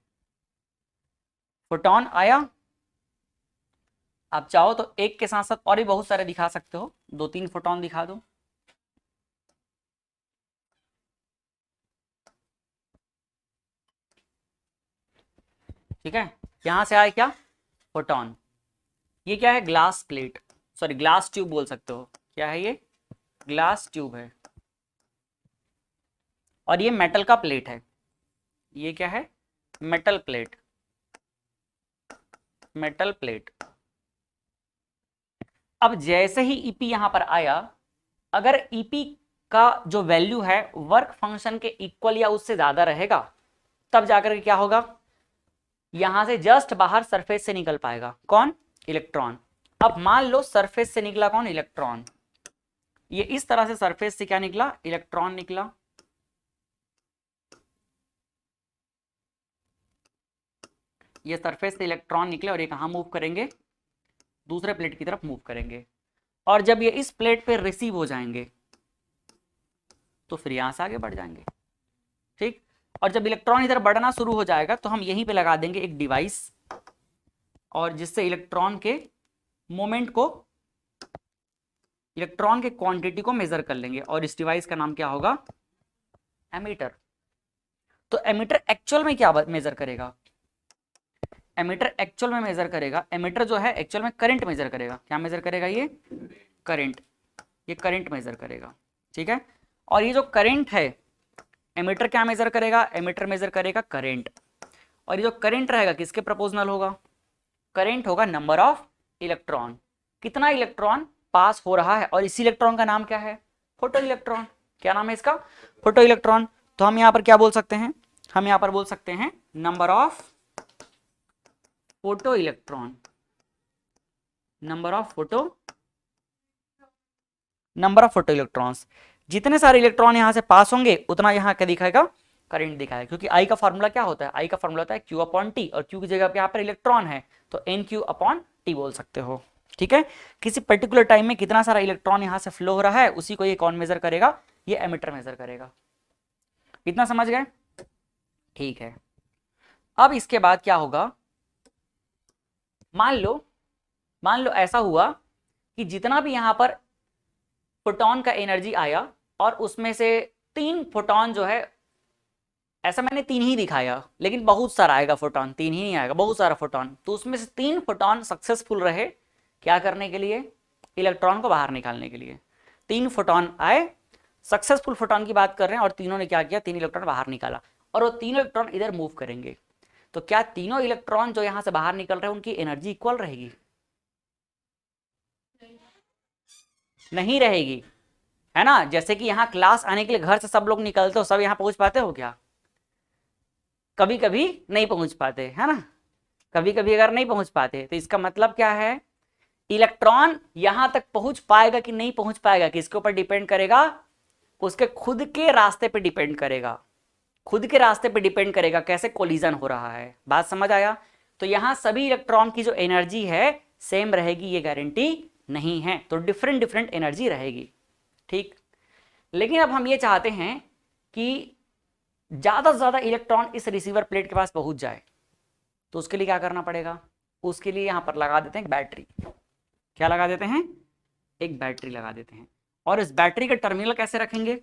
फोटॉन आया। आप चाहो तो एक के साथ साथ और भी बहुत सारे दिखा सकते हो, 2-3 फोटॉन दिखा दो। ठीक है, यहां से आया क्या, फोटॉन। ये क्या है, glass plate, sorry glass tube बोल सकते हो। क्या है ये, ग्लास ट्यूब है। और ये मेटल का प्लेट है। ये क्या है, मेटल प्लेट, मेटल प्लेट। अब जैसे ही ईपी यहां पर आया, अगर ईपी का जो वैल्यू है वर्क फंक्शन के इक्वल या उससे ज्यादा रहेगा, तब जाकर के क्या होगा, यहां से जस्ट बाहर सरफेस से निकल पाएगा कौन, इलेक्ट्रॉन। अब मान लो सरफेस से निकला कौन, इलेक्ट्रॉन। ये इस तरह से सरफेस से क्या निकला, इलेक्ट्रॉन निकला। ये सरफेस से इलेक्ट्रॉन निकले और ये कहां मूव करेंगे, दूसरे प्लेट की तरफ मूव करेंगे। और जब ये इस प्लेट पे रिसीव हो जाएंगे तो फिर यहां से आगे बढ़ जाएंगे। ठीक, और जब इलेक्ट्रॉन इधर बढ़ना शुरू हो जाएगा तो हम यहीं पे लगा देंगे एक डिवाइस, और जिससे इलेक्ट्रॉन के मोमेंट को, इलेक्ट्रॉन के क्वांटिटी को मेजर कर लेंगे। और इस डिवाइस का नाम क्या होगा, एमीटर। तो एमीटर एक्चुअल में क्या मेजर करेगा, एमीटर एक्चुअल में मेजर करेगा, एमीटर जो है एक्चुअल में करंट मेजर करेगा। क्या मेजर करेगा, ये करंट, ये करंट मेजर करेगा। ठीक है, और ये जो करंट है, एमीटर क्या मेजर करेगा, एमीटर मेजर करेगा करंट। और ये जो करंट रहेगा किसके प्रोपोर्शनल होगा, करंट होगा नंबर ऑफ इलेक्ट्रॉन, कितना इलेक्ट्रॉन पास हो रहा है। और इसी इलेक्ट्रॉन का नाम क्या है, फोटो इलेक्ट्रॉन। क्या नाम है इसका, फोटो इलेक्ट्रॉन। तो हम यहां पर क्या बोल सकते हैं, हम यहां पर बोल सकते हैं number of photo electron, number of photo electrons. जितने सारे इलेक्ट्रॉन यहां से पास होंगे उतना यहां क्या दिखाएगा, करंट दिखाएगा। क्योंकि आई का फॉर्मूला क्या होता है, आई का फॉर्मूला होता है क्यू अपॉन टी, और क्यू की जगह पे यहाँ पर इलेक्ट्रॉन है तो एन क्यू अपॉन टी बोल सकते हो। ठीक है, किसी पर्टिकुलर टाइम में कितना सारा इलेक्ट्रॉन यहां से फ्लो हो रहा है उसी को ये कौन मेजर करेगा, ये एमीटर मेजर करेगा। इतना समझ गए, ठीक है। अब इसके बाद क्या होगा, मान लो ऐसा हुआ कि जितना भी यहां पर फोटॉन का एनर्जी आया और उसमें से 3 फोटॉन जो है, ऐसा मैंने 3 ही दिखाया लेकिन बहुत सारा आएगा फोटॉन, 3 ही नहीं आएगा, बहुत सारा फोटॉन। तो उसमें से 3 फोटॉन सक्सेसफुल रहे क्या करने के लिए, इलेक्ट्रॉन को बाहर निकालने के लिए। 3 फोटॉन आए, सक्सेसफुल फोटॉन की बात कर रहे हैं, और तीनों ने क्या किया, 3 इलेक्ट्रॉन बाहर निकाला। और वो तीनों इलेक्ट्रॉन इधर मूव करेंगे, तो क्या तीनों इलेक्ट्रॉन जो यहां से बाहर निकल रहे हैं उनकी एनर्जी इक्वल रहेगी? नहीं रहेगी, है ना। जैसे कि यहाँ क्लास आने के लिए घर से सब लोग निकलते हो, सब यहाँ पहुंच पाते हो क्या? कभी कभी नहीं पहुंच पाते, है ना। कभी कभी अगर नहीं पहुंच पाते तो इसका मतलब क्या है, इलेक्ट्रॉन यहां तक पहुंच पाएगा कि नहीं पहुंच पाएगा, किसके ऊपर डिपेंड करेगा? उसके खुद के रास्ते पे डिपेंड करेगा, खुद के रास्ते पे डिपेंड करेगा कैसे कोलिजन हो रहा है। बात समझ आया? तो यहां सभी इलेक्ट्रॉन की जो एनर्जी है सेम रहेगी ये गारंटी नहीं है, तो डिफरेंट डिफरेंट एनर्जी रहेगी, ठीक। लेकिन अब हम ये चाहते हैं कि ज्यादा से ज्यादा इलेक्ट्रॉन इस रिसीवर प्लेट के पास पहुंच जाए, तो उसके लिए क्या करना पड़ेगा? उसके लिए यहां पर लगा देते हैं बैटरी। क्या लगा देते हैं? एक बैटरी लगा देते हैं। और इस बैटरी का टर्मिनल कैसे रखेंगे?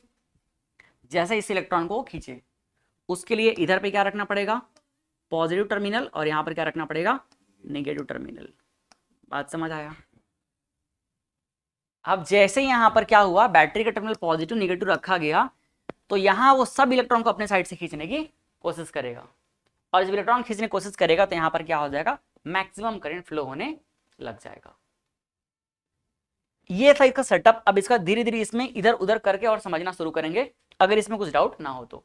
जैसे इस इलेक्ट्रॉन को खींचे, उसके लिए इधर पे क्या रखना पड़ेगा? पॉजिटिव टर्मिनल, और यहां पर क्या रखना पड़ेगा? Negative terminal. बात समझ आया? अब जैसे यहां पर क्या हुआ, बैटरी का टर्मिनल पॉजिटिव नेगेटिव रखा गया, तो यहां वो सब इलेक्ट्रॉन को अपने साइड से खींचने की कोशिश करेगा, और जब इलेक्ट्रॉन खींचने की कोशिश करेगा तो यहां पर क्या हो जाएगा? मैक्सिमम करंट फ्लो होने लग जाएगा। ये था इसका सेटअप। अब इसका धीरे धीरे इसमें इधर उधर करके और समझना शुरू करेंगे, अगर इसमें कुछ डाउट ना हो तो।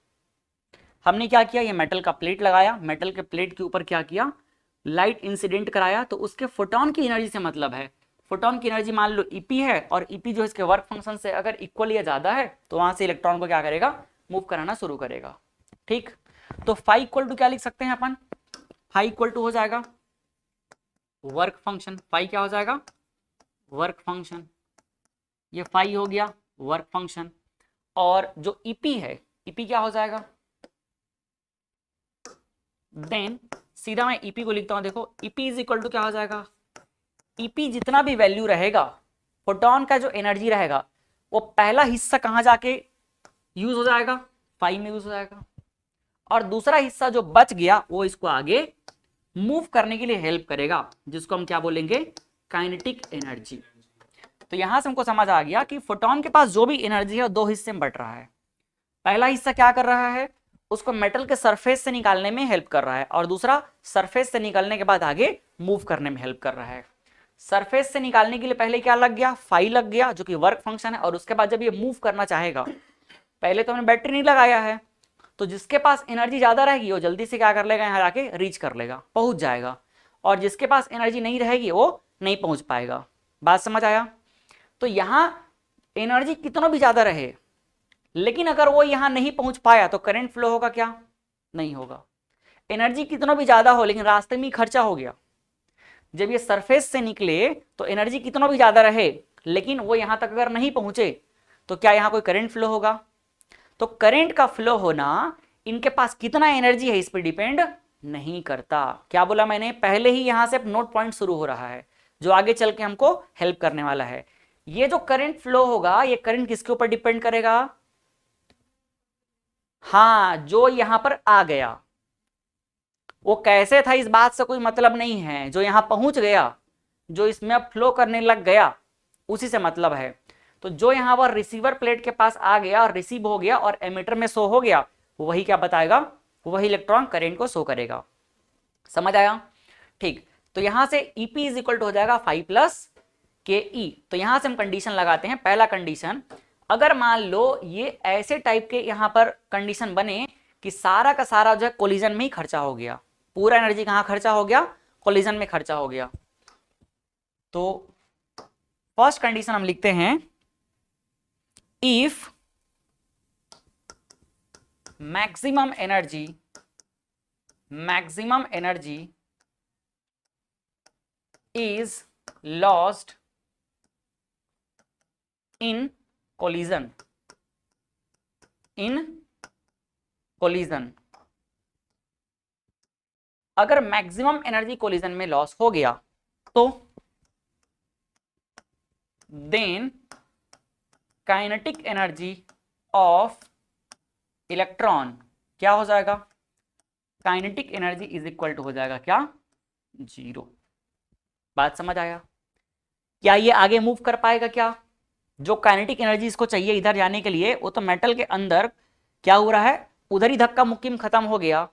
हमने क्या किया, ये मेटल का प्लेट लगाया, मेटल के प्लेट के ऊपर क्या किया? लाइट इंसिडेंट कराया, तो उसके फोटोन की एनर्जी से मतलब है। फोटोन की एनर्जी मान लो ईपी है, और ईपी जो इसके वर्क फंक्शन से अगर इक्वल या ज्यादा है तो वहां से इलेक्ट्रॉन को क्या करेगा? मूव कराना शुरू करेगा, ठीक। तो फाई इक्वल टू क्या लिख सकते हैं अपन? फाई इक्वल टू हो जाएगा वर्क फंक्शन। फाई क्या हो जाएगा? Work function. ये फाई हो गया वर्क फंक्शन, और जो ईपी है, ईपी क्या हो जाएगा? देन सीधा मैं ईपी को लिखता हूं, देखो ईपी इज इक्वल टू क्या हो जाएगा? ईपी जितना भी वैल्यू रहेगा, फोटोन का जो एनर्जी रहेगा, वो पहला हिस्सा कहां जाके यूज हो जाएगा? फाई में यूज हो जाएगा, और दूसरा हिस्सा जो बच गया वो इसको आगे मूव करने के लिए हेल्प करेगा, जिसको हम क्या बोलेंगे? Kinetic energy. तो यहां से हमको समझ आ गया कि फोटोन के पास जो भी एनर्जी है दो हिस्से में बट रहा है। पहला हिस्सा क्या कर रहा है? उसको मेटल के सरफेस से निकालने में हेल्प कर रहा है, और दूसरा सरफेस से निकालने के बाद आगे मूव करने में हेल्प कर रहा है। सरफेस से निकालने के लिए पहले क्या लग गया? फाई लग गया, जो कि वर्क फंक्शन है, और उसके बाद जब ये मूव करना चाहेगा, पहले तो हमने बैटरी नहीं लगाया है, तो जिसके पास एनर्जी ज्यादा रहेगी वो जल्दी से क्या कर लेगा? यहाँ जाके रीच कर लेगा, पहुंच जाएगा, और जिसके पास एनर्जी नहीं रहेगी वो नहीं पहुंच पाएगा। बात समझ आया? तो यहां एनर्जी कितना भी ज्यादा रहे, लेकिन अगर वो यहां नहीं पहुंच पाया तो करंट फ्लो होगा क्या? नहीं होगा। एनर्जी कितना भी ज्यादा हो लेकिन रास्ते में खर्चा हो गया, जब ये सरफेस से निकले तो एनर्जी कितना भी ज्यादा रहे लेकिन वो यहां तक अगर नहीं पहुंचे तो क्या यहां कोई करंट फ्लो होगा? तो करंट का फ्लो होना इनके पास कितना एनर्जी है इस पर डिपेंड नहीं करता। क्या बोला मैंने? पहले ही यहां से नोट पॉइंट शुरू हो रहा है जो आगे चल के हमको हेल्प करने वाला है। ये जो करंट फ्लो होगा, ये करंट किसके ऊपर डिपेंड करेगा? हाँ, जो यहां पर आ गया वो कैसे था इस बात से कोई मतलब नहीं है, जो यहां पहुंच गया, जो इसमें अब फ्लो करने लग गया, उसी से मतलब है। तो जो यहां पर रिसीवर प्लेट के पास आ गया और रिसीव हो गया और एमिटर में शो हो गया, वही क्या बताएगा? वही इलेक्ट्रॉन करंट को शो करेगा। समझ आया? ठीक। तो यहां से ईपी इज इक्वल टू हो जाएगा 5 प्लस के ई। तो यहां से हम कंडीशन लगाते हैं। पहला कंडीशन, अगर मान लो ये ऐसे टाइप के यहां पर कंडीशन बने कि सारा का सारा जो है कोलिजन में ही खर्चा हो गया, पूरा एनर्जी कहां खर्चा हो गया? कोलिजन में खर्चा हो गया। तो फर्स्ट कंडीशन हम लिखते हैं, if maximum energy is lost in collision, अगर मैक्सिमम एनर्जी कोलिजन में लॉस हो गया तो then kinetic energy of electron क्या हो जाएगा? Kinetic energy is equal to हो जाएगा क्या? 0। बात समझ आया? क्या ये आगे मूव कर पाएगा? क्या जो काइनेटिक एनर्जी इसको चाहिए इधर जाने के लिए, वो तो मेटल के अंदर क्या हो रहा है? उधर ही धक्का मुक्की में खत्म हो गया,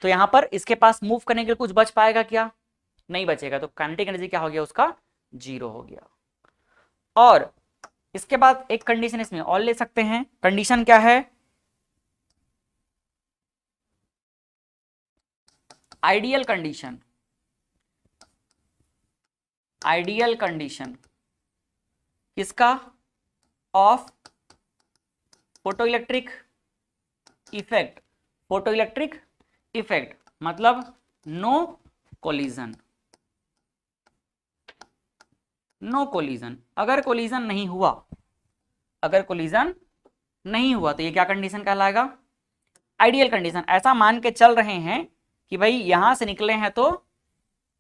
तो यहां पर इसके पास मूव करने के लिए कुछ बच पाएगा क्या? नहीं बचेगा, तो काइनेटिक एनर्जी क्या हो गया उसका? 0 हो गया। और इसके बाद एक कंडीशन इसमें और ले सकते हैं। कंडीशन क्या है? Ideal condition. आइडियल कंडीशन किसका? Of photo electric effect. Photo electric effect मतलब नो कोलिजन। No collision. अगर कोलिजन नहीं हुआ, अगर कोलिजन नहीं हुआ तो ये क्या कंडीशन कहलाएगा? Ideal condition. ऐसा मान के चल रहे हैं कि भाई यहां से निकले हैं तो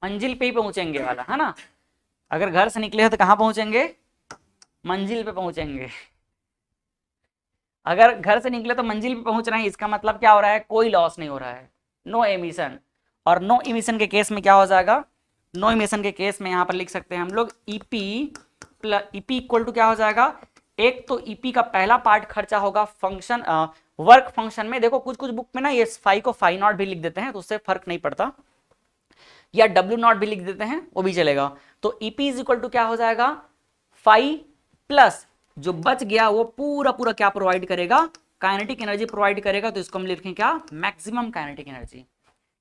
मंजिल पे ही पहुंचेंगे वाला, है ना। अगर घर से निकले हैं तो कहां पहुंचेंगे? मंजिल पे पहुंचेंगे। अगर घर से निकले तो मंजिल पे पहुंच रहे हैं, इसका मतलब क्या हो रहा है? कोई लॉस नहीं हो रहा है, नो एमिशन। और नो एमिशन के केस में क्या हो जाएगा? नो एमिशन के केस में यहां पर लिख सकते हैं हम लोग EP plus EP equal to क्या हो जाएगा? एक तो ईपी का पहला पार्ट खर्चा होगा फंक्शन वर्क फंक्शन में। देखो कुछ कुछ बुक में ना ये फाई को फाई नॉट भी लिख देते हैं, तो उससे फर्क नहीं पड़ता, या डब्ल्यू नॉट भी लिख देते हैं, वो भी चलेगा। तो ईपी इज इक्वल टू क्या हो जाएगा? फाई प्लस जो बच गया वो पूरा पूरा क्या प्रोवाइड करेगा? काइनेटिक एनर्जी प्रोवाइड करेगा। तो इसको हम लिखें क्या? Maximum kinetic energy.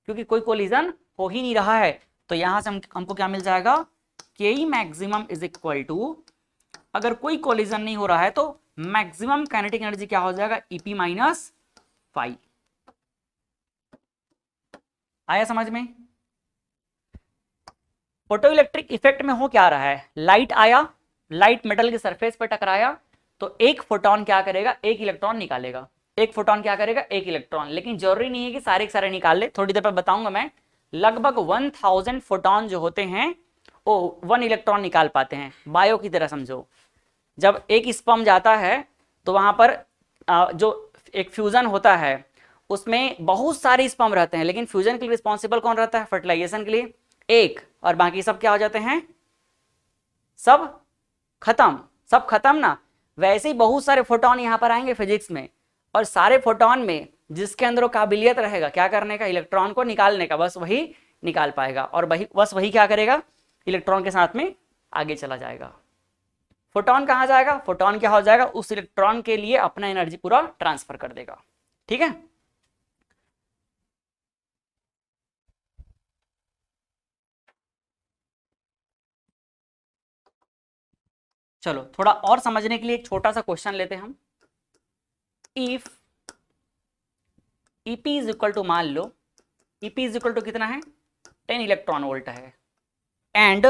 क्योंकि कोई कोलिजन हो ही नहीं रहा है, तो यहां से हमको क्या मिल जाएगा? K E maximum is equal to, अगर कोई कोलिजन नहीं हो रहा है तो मैक्सिमम काइनेटिक एनर्जी क्या हो जाएगा? EP minus phi. आया समझ में? फोटो इलेक्ट्रिक इफेक्ट में हो क्या रहा है? लाइट आया, लाइट मेटल के सरफेस पर टकराया, तो एक फोटोन क्या करेगा? एक इलेक्ट्रॉन निकालेगा। एक फोटोन क्या करेगा? एक इलेक्ट्रॉन। लेकिन जरूरी नहीं है कि सारे के सारे निकाल ले, थोड़ी देर पर बताऊंगा मैं। लगभग 1000 फोटोन जो होते हैं वो 1 इलेक्ट्रॉन निकाल पाते हैं। बायो की तरह समझो, जब एक स्पर्म जाता है तो वहां पर जो एक फ्यूजन होता है उसमें बहुत सारे स्पर्म रहते हैं, लेकिन फ्यूजन के लिए रिस्पॉन्सिबल कौन रहता है? फर्टिलाइजेशन के लिए एक, और बाकी सब क्या हो जाते हैं? सब खत्म। सब खत्म ना। वैसे ही बहुत सारे फोटोन यहां पर आएंगे फिजिक्स में, और सारे फोटोन में जिसके अंदर वो काबिलियत रहेगा क्या करने का? इलेक्ट्रॉन को निकालने का, बस वही निकाल पाएगा, और वही क्या करेगा? इलेक्ट्रॉन के साथ में आगे चला जाएगा। फोटोन कहां जाएगा? फोटोन क्या हो जाएगा? उस इलेक्ट्रॉन के लिए अपना एनर्जी पूरा ट्रांसफर कर देगा। ठीक है। चलो थोड़ा और समझने के लिए एक छोटा सा क्वेश्चन लेते हैं हम। If EP is equal to, मान लो ईपी इज इक्वल टू कितना है? 10 इलेक्ट्रॉन वोल्ट है, एंड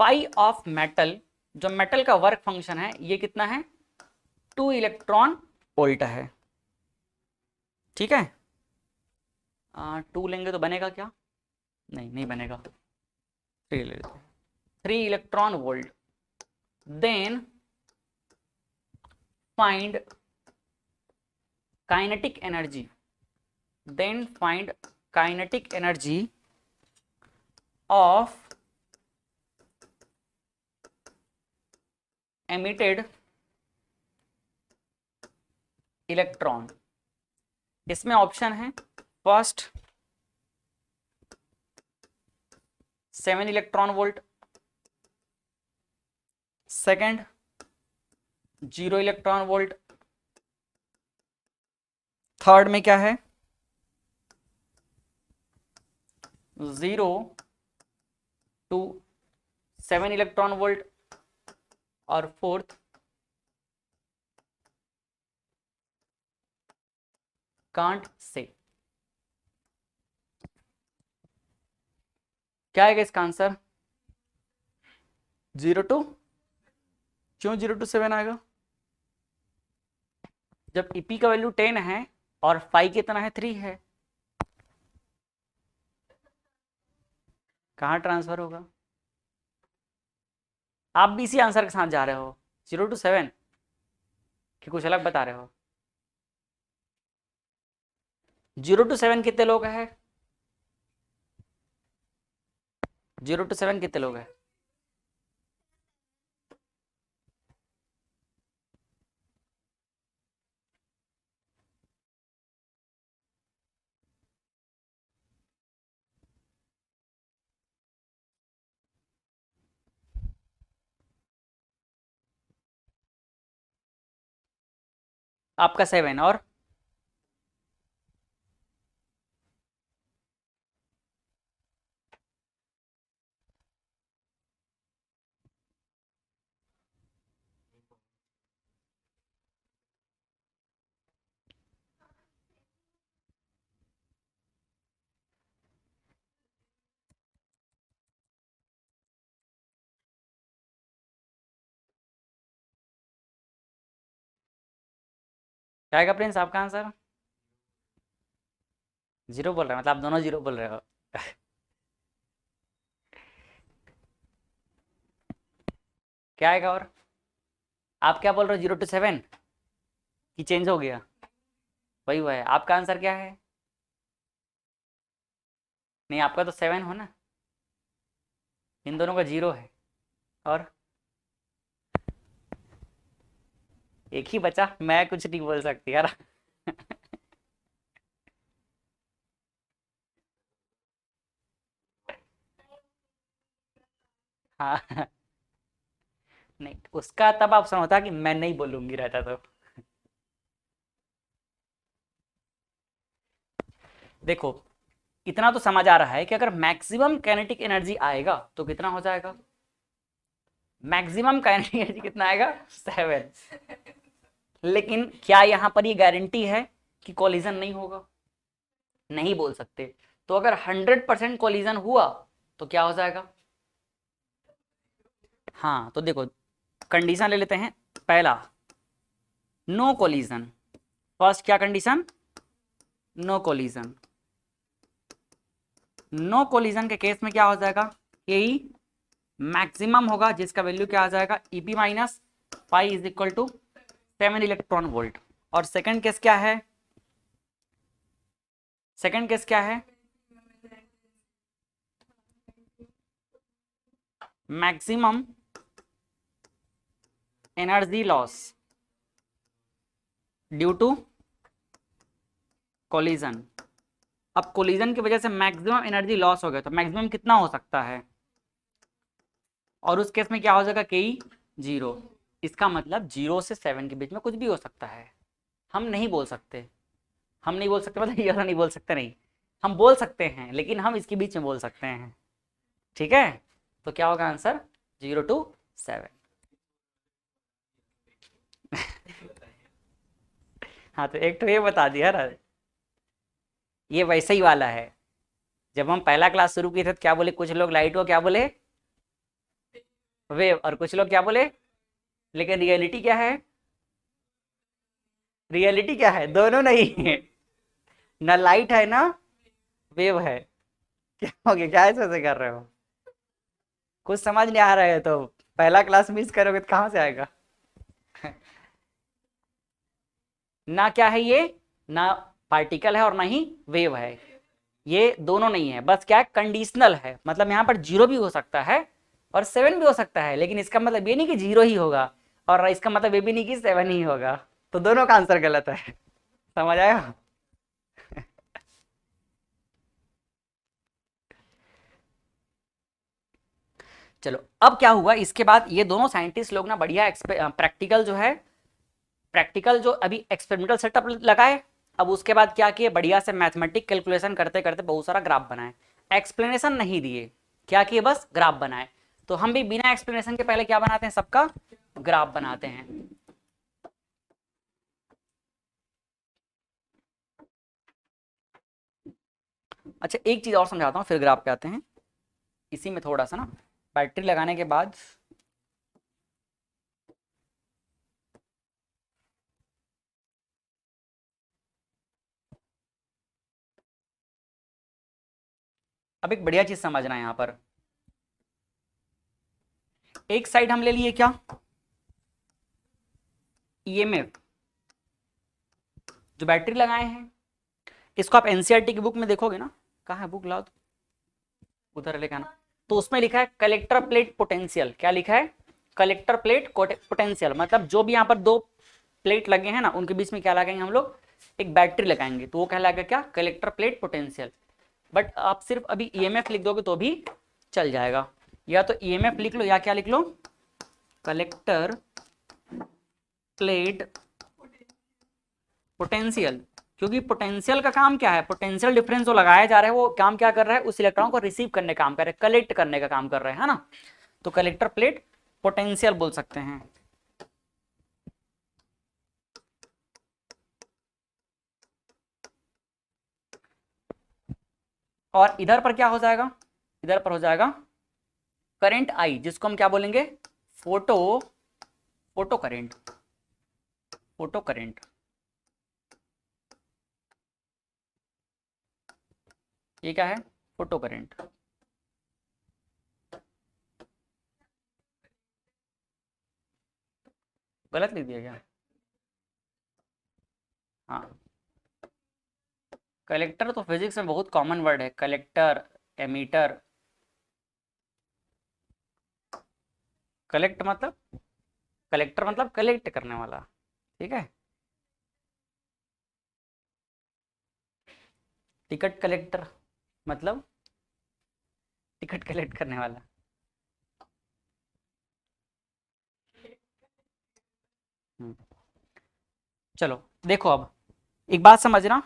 पाई ऑफ मेटल, जो मेटल का वर्क फंक्शन है ये कितना है? 2 इलेक्ट्रॉन वोल्ट है। ठीक है। 2 लेंगे तो बनेगा क्या? नहीं, नहीं बनेगा। 3 ले लेते हैं। 3 electron volt. Then find kinetic energy. Then find kinetic energy of emitted electron. इसमें ऑप्शन है, first 7 electron volt, second 0 electron volt, third में क्या है? 0 to 7 इलेक्ट्रॉन वोल्ट, और फोर्थ कांट से। क्या आएगा इसका आंसर? 0 टू, क्यों 0 to 7 आएगा? जब ईपी का वैल्यू 10 है और फाई कितना है? 3 है, कहां ट्रांसफर होगा? आप भी इसी आंसर के साथ जा रहे हो, 0 to 7, कि कुछ अलग बता रहे हो? 0 to 7 कितने लोग हैं? 0 to 7 कितने लोग हैं? आपका 7 और क्या आएगा प्रिंस आपका आंसर? जीरो बोल रहे हैं, मतलब आप दोनों जीरो बोल रहे हो। क्या आएगा और? आप क्या बोल रहे हो, 0 to 7 कि चेंज हो गया? वही हुआ है। आपका आंसर क्या है? नहीं, आपका तो 7 हो ना, इन दोनों का 0 है। और एक ही बचा, मैं कुछ नहीं बोल सकती यार। हाँ। नहीं, उसका तब ऑप्शन होता कि मैं नहीं बोलूंगी रहता तो। देखो, इतना तो समझ आ रहा है कि अगर मैक्सिमम काइनेटिक एनर्जी आएगा तो कितना हो जाएगा? मैक्सिमम काइनेटिक एनर्जी कितना आएगा? 7। लेकिन क्या यहाँ पर ये गारंटी है कि कोलिजन नहीं होगा? नहीं बोल सकते। तो अगर 100% कोलिजन हुआ तो क्या हो जाएगा? हाँ, तो देखो, कंडीशन ले लेते हैं। पहला, नो कोलिजन। फर्स्ट क्या condition? No collision. No collision के केस में क्या हो जाएगा? के मैक्सिमम होगा, जिसका वैल्यू क्या आ जाएगा? EP minus pi is equal to 7 electron volt. और सेकंड केस क्या है? सेकंड केस क्या है? Maximum energy loss due to collision. अब कोलिजन की वजह से मैक्सिमम एनर्जी लॉस हो गया, तो मैक्सिमम कितना हो सकता है? और उस केस में क्या हो जाएगा? के 0। इसका मतलब 0 से 7 के बीच में कुछ भी हो सकता है। हम नहीं बोल सकते। हम नहीं बोल सकते मतलब ये वाला नहीं बोल सकते, नहीं, हम बोल सकते हैं लेकिन हम इसके बीच में बोल सकते हैं। ठीक है, तो क्या होगा आंसर? 0 to 7। हाँ, तो एक तो ये बता दिया ना, ये वैसे ही वाला है। जब हम पहला क्लास शुरू किए थे तो क्या बोले कुछ लोग? लाइट को क्या बोले? वेव। और कुछ लोग क्या बोले? लेकिन रियलिटी क्या है? रियलिटी क्या है? दोनों नहीं है। ना लाइट है ना वेव है। क्या हो गया? क्या ऐसे ऐसे कर रहे हो? कुछ समझ नहीं आ रहा है तो पहला क्लास मिस करोगे तो कहाँ से आएगा? ना क्या है ये? ना पार्टिकल है और ना ही वेव है। ये दोनों नहीं है, बस क्या है? कंडीशनल है। मतलब यहाँ पर 0 भी हो सकता है और 7 भी हो सकता है, लेकिन इसका मतलब ये नहीं कि 0 ही होगा, और इसका मतलब ये भी नहीं कि 7 ही होगा। तो दोनों का आंसर गलत है। समझ आया? चलो, अब क्या हुआ इसके बाद? ये दोनों साइंटिस्ट लोग ना बढ़िया प्रैक्टिकल जो है, प्रैक्टिकल जो अभी एक्सपेरिमेंटल सेटअप लगाए। अब उसके बाद क्या किए? बढ़िया से मैथमेटिक कैलकुलेशन करते करते बहुत सारा ग्राफ बनाए। एक्सप्लेनेशन नहीं दिए, क्या किए? बस ग्राफ बनाए। तो हम भी बिना एक्सप्लेनेशन के पहले क्या बनाते हैं? सबका ग्राफ बनाते हैं। अच्छा, एक चीज और समझाता हूँ फिर ग्राफ पे आते हैं। इसी में थोड़ा सा ना, बैटरी लगाने के बाद अब एक बढ़िया चीज समझना है यहाँ पर। एक साइड हम ले लिए क्या? ईएमएफ, जो बैटरी लगाए हैं। इसको आप एनसीईआरटी की बुक में देखोगे ना, कहाँ है बुक? लाओ तो, उधर लेके आना। तो उसमें लिखा है कलेक्टर प्लेट पोटेंशियल। क्या लिखा है? Collector plate potential. मतलब जो भी यहाँ पर दो प्लेट लगे हैं ना, उनके बीच में क्या लगाएंगे हम लोग? एक बैटरी लगाएंगे, तो वो कहलाएगा क्या? Collector plate potential. बट आप सिर्फ अभी ईएमएफ लिख दोगे तो भी चल जाएगा। या तो ईएमएफ लिख लो या क्या लिख लो? कलेक्टर प्लेट पोटेंशियल, क्योंकि पोटेंशियल का काम क्या है, पोटेंशियल डिफरेंस जो लगाया जा रहा है वो काम क्या कर रहा है, उस इलेक्ट्रॉन को रिसीव करने का काम कर रहा है, कलेक्ट करने का काम कर रहा है ना। तो कलेक्टर प्लेट पोटेंशियल बोल सकते हैं। और इधर पर क्या हो जाएगा, इधर पर हो जाएगा करंट आई, जिसको हम क्या बोलेंगे, photo photo current, photo current. ये क्या है, फोटो करंट। गलत लिख दिया क्या, हाँ। कलेक्टर तो फिजिक्स में बहुत कॉमन वर्ड है, कलेक्टर, एमीटर। कलेक्ट मतलब, कलेक्टर मतलब कलेक्ट करने वाला, ठीक है। टिकट कलेक्टर मतलब टिकट कलेक्ट करने वाला। हम्म, चलो देखो अब एक बात समझना,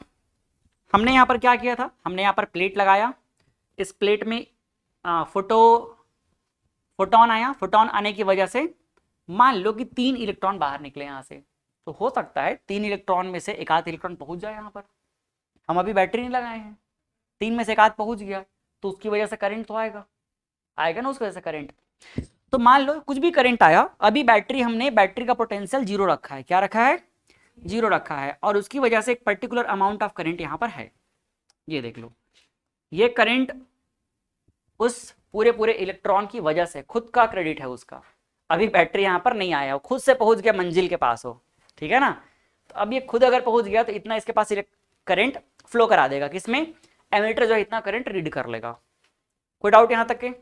हमने यहाँ पर क्या किया था, हमने यहाँ पर प्लेट लगाया, इस प्लेट में फोटोन आया, फोटोन आने की वजह से मान लो कि 3 इलेक्ट्रॉन बाहर निकले यहाँ से, तो हो सकता है 3 इलेक्ट्रॉन में से एक आध इलेक्ट्रॉन पहुंच जाए यहाँ पर। हम अभी बैटरी नहीं लगाए हैं, 3 में से एक आध पहुंच गया तो उसकी वजह से करंट तो आएगा, आएगा ना उसकी वजह से करंट। तो मान लो कुछ भी करंट आया, अभी बैटरी, हमने बैटरी का पोटेंशियल जीरो रखा है, क्या रखा है, जीरो रखा है, और उसकी वजह से एक पर्टिकुलर अमाउंट ऑफ करंट यहाँ पर है। ये देख लो, ये करंट उस पूरे पूरे इलेक्ट्रॉन की वजह से, खुद का क्रेडिट है उसका। अभी बैटरी यहाँ पर नहीं आया, वो खुद से पहुंच गया मंजिल के पास हो, ठीक है ना। तो अब ये खुद अगर पहुंच गया तो इतना इसके पास करंट फ्लो करा देगा, किसमें, एमीटर जो है इतना करंट रीड कर लेगा। कोई डाउट यहां तक के,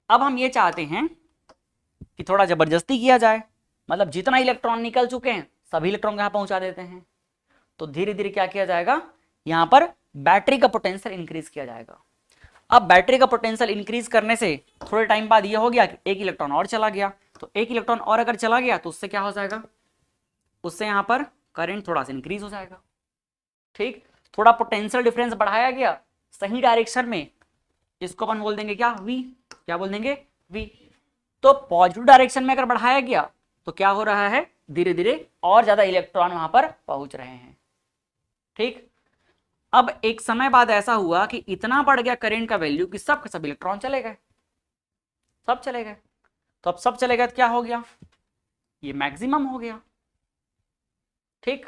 अब हम ये चाहते हैं कि थोड़ा जबरदस्ती किया जाए, मतलब जितना इलेक्ट्रॉन निकल चुके हैं सभी इलेक्ट्रॉन को यहां पहुंचा देते हैं। तो धीरे धीरे क्या किया जाएगा, यहां पर बैटरी का पोटेंशियल इंक्रीज किया जाएगा। अब बैटरी का पोटेंशियल इंक्रीज करने से थोड़े टाइम बाद ये हो गया कि एक इलेक्ट्रॉन और चला गया, तो एक इलेक्ट्रॉन और अगर चला गया तो उससे क्या हो जाएगा, उससे यहां पर करंट थोड़ा सा इंक्रीज हो जाएगा, ठीक। थोड़ा पोटेंशियल डिफरेंस बढ़ाया गया सही डायरेक्शन में, इसको अपन बोल देंगे क्या, वी, क्या बोल देंगे, वी। तो पॉजिटिव डायरेक्शन में अगर बढ़ाया गया तो क्या हो रहा है, धीरे धीरे और ज्यादा इलेक्ट्रॉन वहां पर पहुंच रहे हैं, ठीक। अब एक समय बाद ऐसा हुआ कि इतना बढ़ गया करंट का वैल्यू कि सब इलेक्ट्रॉन चले गए, सब चले गए। तो अब सब चले गए तो क्या हो गया, ये मैक्सिमम हो गया, ठीक,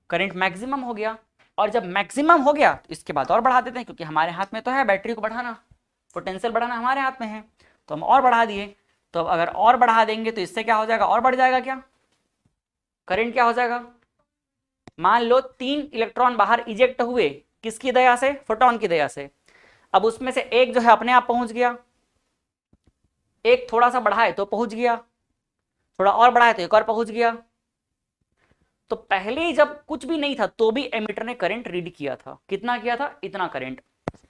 करंट मैक्सिमम हो गया। और जब मैक्सिमम हो गया तो इसके बाद और बढ़ा देते हैं, क्योंकि हमारे हाथ में तो है बैटरी को बढ़ाना, पोटेंशियल बढ़ाना हमारे हाथ में है, तो हम और बढ़ा दिए। तो अब अगर और बढ़ा देंगे तो इससे क्या हो जाएगा, और बढ़ जाएगा क्या, करंट क्या हो जाएगा। मान लो 3 इलेक्ट्रॉन बाहर इजेक्ट हुए, किसकी दया से, फोटोन की दया से। अब उसमें से एक जो है अपने आप पहुंच गया, एक थोड़ा सा बढ़ाए तो पहुंच गया, थोड़ा और बढ़ाए तो एक और पहुंच गया। तो पहले जब कुछ भी नहीं था तो भी एमीटर ने करंट रीड किया था, कितना किया था, इतना करंट।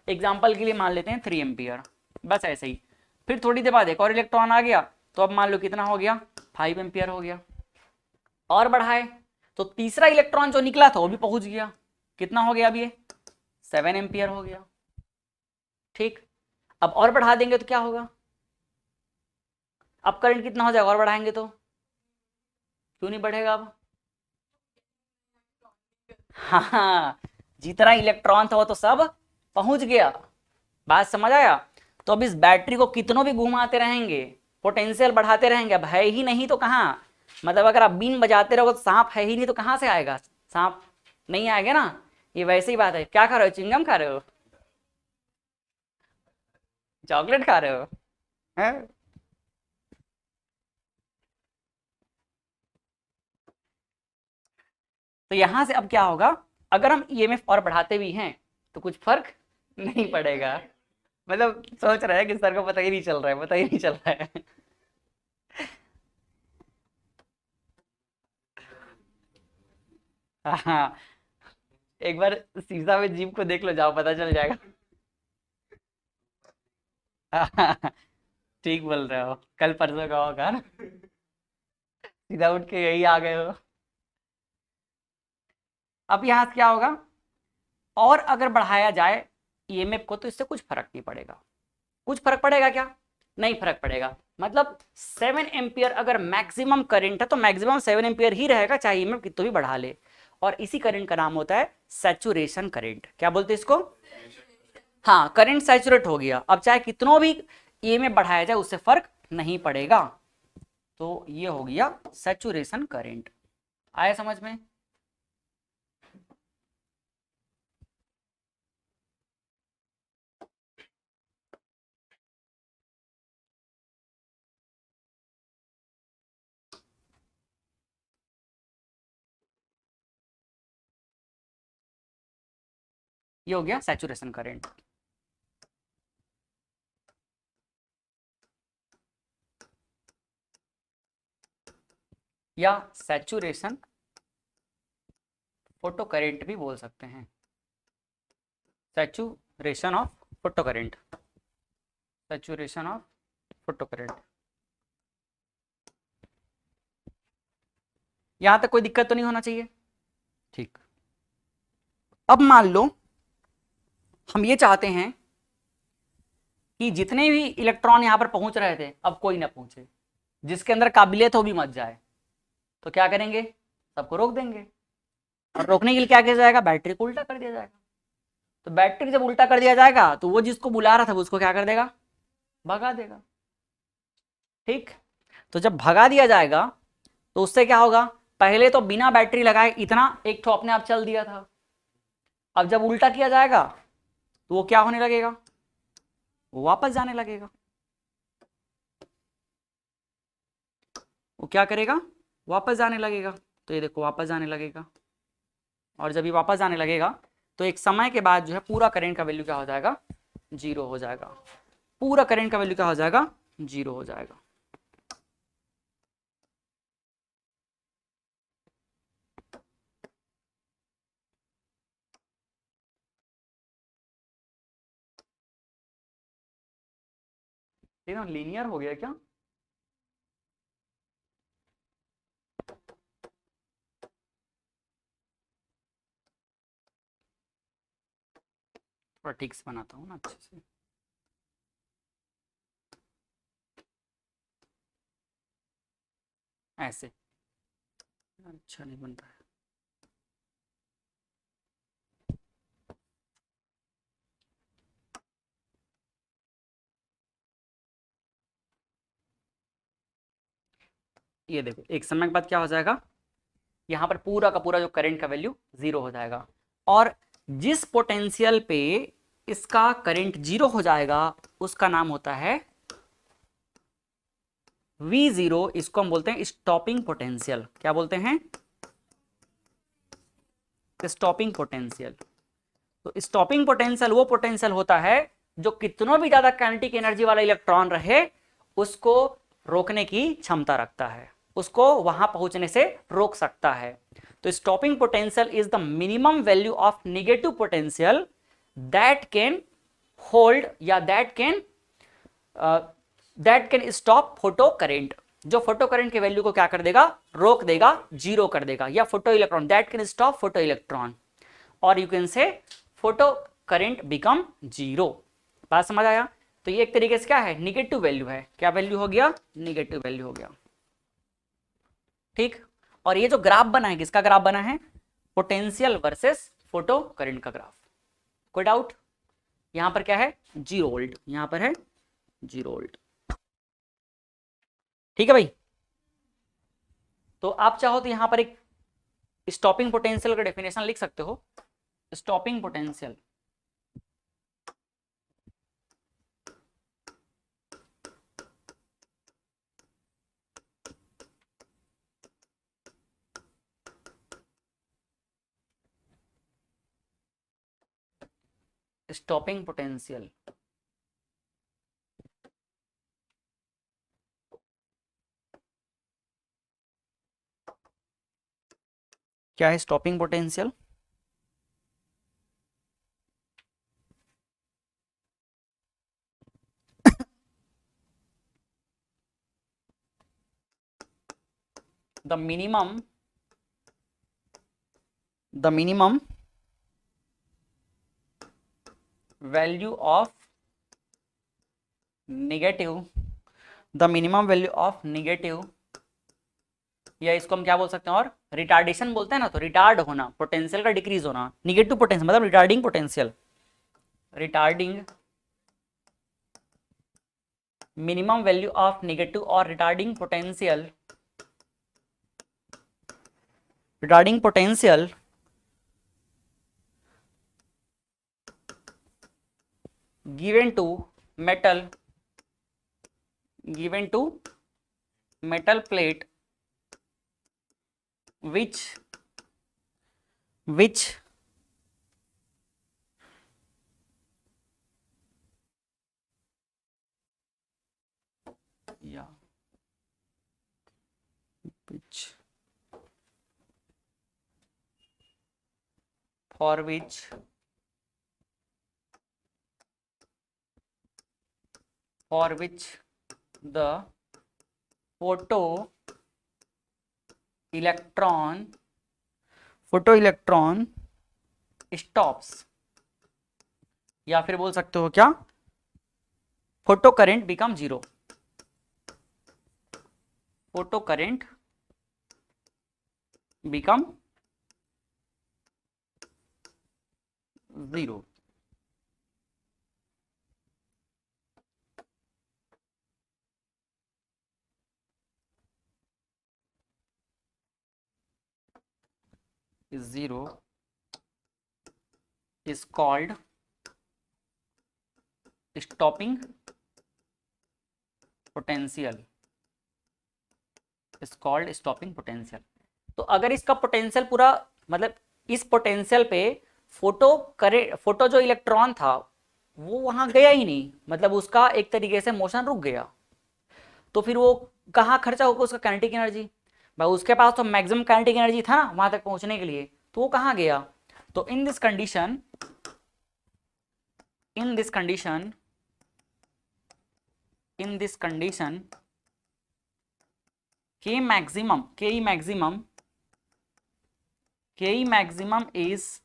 एग्जाम्पल के लिए मान लेते हैं 3 एम्पियर, बस ऐसे ही। फिर थोड़ी देर बाद एक और इलेक्ट्रॉन आ गया, तो अब मान लो कितना हो गया, 5 एम्पियर हो गया। और बढ़ाए तो तीसरा इलेक्ट्रॉन जो निकला था वो भी पहुंच गया, कितना हो गया, अब ये 7 एम्पियर हो गया, ठीक। अब और बढ़ा देंगे तो क्या होगा, अब करंट कितना हो जाएगा, और बढ़ाएंगे तो क्यों नहीं बढ़ेगा अब, हाँ, जितना इलेक्ट्रॉन था वो तो सब पहुंच गया, बात समझ आया। तो अब इस बैटरी को कितनों भी घुमाते रहेंगे, पोटेंशियल बढ़ाते रहेंगे, अब है ही नहीं तो कहाँ, मतलब अगर आप बीन बजाते रहोगे तो सांप है ही नहीं तो कहाँ से आएगा, सांप नहीं आएगा ना। ये वैसे ही बात है, क्या खा रहे हो, चिंगम खा रहे हो, चॉकलेट खा रहे हो, हैं? तो यहां से अब क्या होगा, अगर हम ईएमएफ और बढ़ाते भी हैं तो कुछ फर्क नहीं पड़ेगा, मतलब सोच रहे हैं कि सर को पता ही नहीं चल रहा है, पता ही नहीं चल रहा है। हाँ, एक बार शीशा में जीप को देख लो, जाओ पता चल जाएगा। ठीक बोल रहे हो, कल परसों का होगा ना, सीधा उठ के यही आ गए हो। अब यहाँ से क्या होगा, और अगर बढ़ाया जाए ईएमएफ को तो इससे कुछ फर्क नहीं पड़ेगा। कुछ फर्क पड़ेगा क्या, नहीं फर्क पड़ेगा। मतलब 7 एम्पियर अगर मैक्सिमम करंट है तो मैक्सिमम 7 एम्पियर ही रहेगा, चाहे ईएमएफ कितना भी बढ़ा ले। और इसी करंट का नाम होता है सैचुरेशन करंट। क्या बोलते हैं इसको, हाँ, करंट सैचुरेट हो गया, अब चाहे कितनों भी ईएमएफ बढ़ाया जाए उससे फर्क नहीं पड़ेगा। तो ये हो गया सैचुरेशन करंट। आया समझ में। ये हो गया सैचुरेशन करंट। या सैचुरेशन फोटो करंट भी बोल सकते हैं, saturation of photo current, saturation of photo current. यहां तक कोई दिक्कत तो नहीं होना चाहिए, ठीक। अब मान लो हम ये चाहते हैं कि जितने भी इलेक्ट्रॉन यहां पर पहुंच रहे थे अब कोई ना पहुंचे, जिसके अंदर काबिलियत हो भी मच जाए, तो क्या करेंगे, सबको रोक देंगे। और रोकने के लिए क्या किया जाएगा, बैटरी को उल्टा कर दिया जाएगा। तो बैटरी जब उल्टा कर दिया जाएगा तो वो जिसको बुला रहा था वो उसको क्या कर देगा, भगा देगा। ठीक, तो जब भगा दिया जाएगा तो उससे क्या होगा, पहले तो बिना बैटरी लगाए इतना एक ठो अपने आप चल दिया था, अब जब उल्टा किया जाएगा तो वो क्या होने लगेगा, वो वापस जाने लगेगा। वो क्या करेगा, वापस जाने लगेगा। तो ये देखो वापस जाने लगेगा, और जब ये वापस जाने लगेगा तो एक समय के बाद जो है पूरा करंट का वैल्यू क्या हो जाएगा, जीरो हो जाएगा। पूरा करंट का वैल्यू क्या हो जाएगा, जीरो हो जाएगा। ठीक है, लीनियर हो गया क्या, थोड़ा ठीक से बनाता हूँ ना अच्छे से। ऐसे अच्छा नहीं बन रहा है। ये देखो एक समय के बाद क्या हो जाएगा, यहाँ पर पूरा का पूरा जो करंट का वैल्यू जीरो हो जाएगा। और जिस पोटेंशियल पे इसका करंट जीरो हो जाएगा उसका नाम होता है V0। इसको हम बोलते हैं स्टॉपिंग पोटेंशियल। क्या बोलते हैं, स्टॉपिंग पोटेंशियल। तो स्टॉपिंग पोटेंशियल वो पोटेंशियल होता है जो कितनों भी ज्यादा काइनेटिक एनर्जी वाला इलेक्ट्रॉन रहे उसको रोकने की क्षमता रखता है, उसको वहां पहुंचने से रोक सकता है। तो stopping potential is the minimum value of negative potential that can hold या that can stop photo current. जो फोटो करंट के वैल्यू को क्या कर देगा, रोक देगा, जीरो कर देगा। या photo electron that can stop photo electron, और you can say photo current become zero. बात समझ आया। तो ये एक तरीके से क्या है, निगेटिव वैल्यू है। क्या वैल्यू हो गया, निगेटिव वैल्यू हो गया। ठीक, और ये जो ग्राफ बना है किसका ग्राफ बना है, पोटेंशियल वर्सेस फोटो करंट का ग्राफ। कोई डाउट, यहां पर क्या है, 0 वोल्ट, यहां पर है 0 वोल्ट। ठीक है भाई। तो आप चाहो तो यहां पर एक स्टॉपिंग पोटेंशियल का डेफिनेशन लिख सकते हो। स्टॉपिंग पोटेंशियल, स्टॉपिंग पोटेंशियल क्या है, stopping potential the minimum value of negative या इसको हम क्या बोल सकते हैं और रिटार्डेशन बोलते हैं ना, तो रिटार्ड होना, पोटेंशियल का डिक्रीज होना, निगेटिव पोटेंशियल मतलब retarding potential, retarding minimum value of negative और retarding potential given to metal plate which for which the photoelectron stops, या फिर बोल सकते हो क्या, photo current become zero, photo current become zero. Zero is called stopping potential, तो अगर इसका पोटेंशियल पूरा मतलब इस पोटेंशियल पे फोटो जो इलेक्ट्रॉन था वो वहां गया ही नहीं, मतलब उसका एक तरीके से मोशन रुक गया, तो फिर वो कहाँ खर्चा होगा उसका काइनेटिक एनर्जी, भाई उसके पास तो मैक्सिमम काइनेटिक एनर्जी था ना वहां तक पहुंचने के लिए, तो वो कहाँ गया। तो in this condition Ke maximum is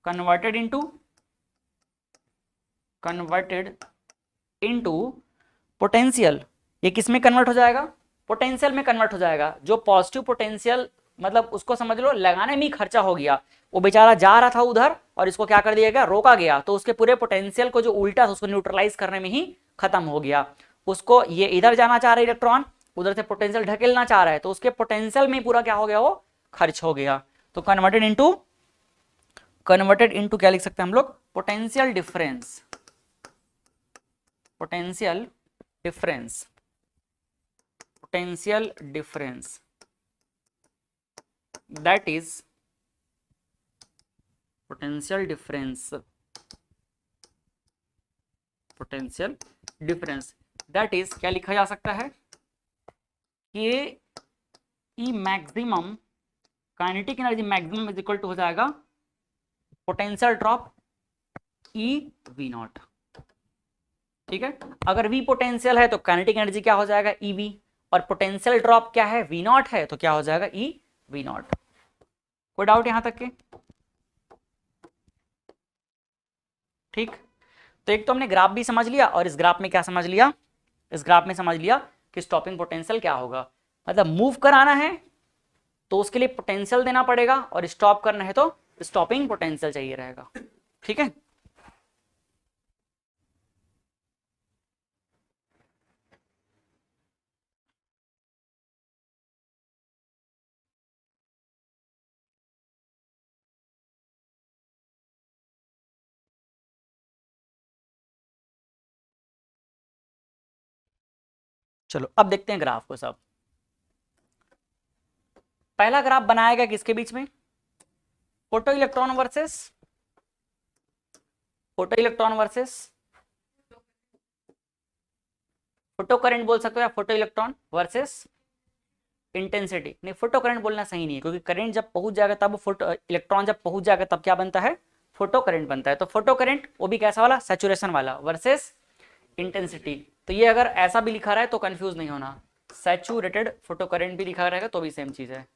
converted into potential. ये किस में कन्वर्ट हो जाएगा, पोटेंशियल में कन्वर्ट हो जाएगा। जो पॉजिटिव पोटेंशियल मतलब उसको समझ लो लगाने में ही खर्चा हो गया, वो बेचारा जा रहा था उधर और इसको क्या कर दिया गया, रोका गया, तो उसके पूरे पोटेंशियल को जो उल्टा था उसको न्यूट्रलाइज करने में ही खत्म हो गया। उसको ये इधर जाना चाह रहा है इलेक्ट्रॉन, उधर से पोटेंशियल ढकेलना चाह रहा है, तो उसके पोटेंशियल में पूरा क्या हो गया, वो खर्च हो गया। तो कन्वर्टेड इनटू क्या लिख सकते हैं हम लोग, potential difference, potential difference that is potential difference that is क्या लिखा जा सकता है कि E maximum kinetic energy maximum is equal to हो जाएगा potential drop E V naught. ठीक है, अगर V पोटेंशियल है तो काइनेटिक एनर्जी क्या हो जाएगा ई वी, और पोटेंशियल ड्रॉप क्या है V नॉट है, तो क्या हो जाएगा ई वी नॉट। कोई डाउट यहां तक के? ठीक, तो एक तो हमने ग्राफ भी समझ लिया और इस ग्राफ में क्या समझ लिया, इस ग्राफ में समझ लिया कि स्टॉपिंग पोटेंशियल क्या होगा, मतलब मूव कराना है तो उसके लिए पोटेंशियल देना पड़ेगा और स्टॉप करना है तो स्टॉपिंग पोटेंशियल चाहिए रहेगा। ठीक है, चलो अब देखते हैं ग्राफ को। सब पहला ग्राफ बनाया गया किसके बीच में, photo electron versus photo current बोल सकते हो या फोटो इलेक्ट्रॉन वर्सेस इंटेंसिटी। नहीं, फोटो करंट बोलना सही नहीं है, क्योंकि करंट जब पहुंच जाएगा तब फोटो इलेक्ट्रॉन जब पहुंच जाएगा तब क्या बनता है, फोटो करंट बनता है। तो फोटो करंट वो भी कैसा वाला, सैचुरेशन वाला, वर्सेस इंटेंसिटी। तो ये अगर ऐसा भी लिखा रहा है तो कंफ्यूज नहीं होना, सैचुरेटेड फोटोकरेंट भी लिखा रहेगा तो भी सेम चीज है,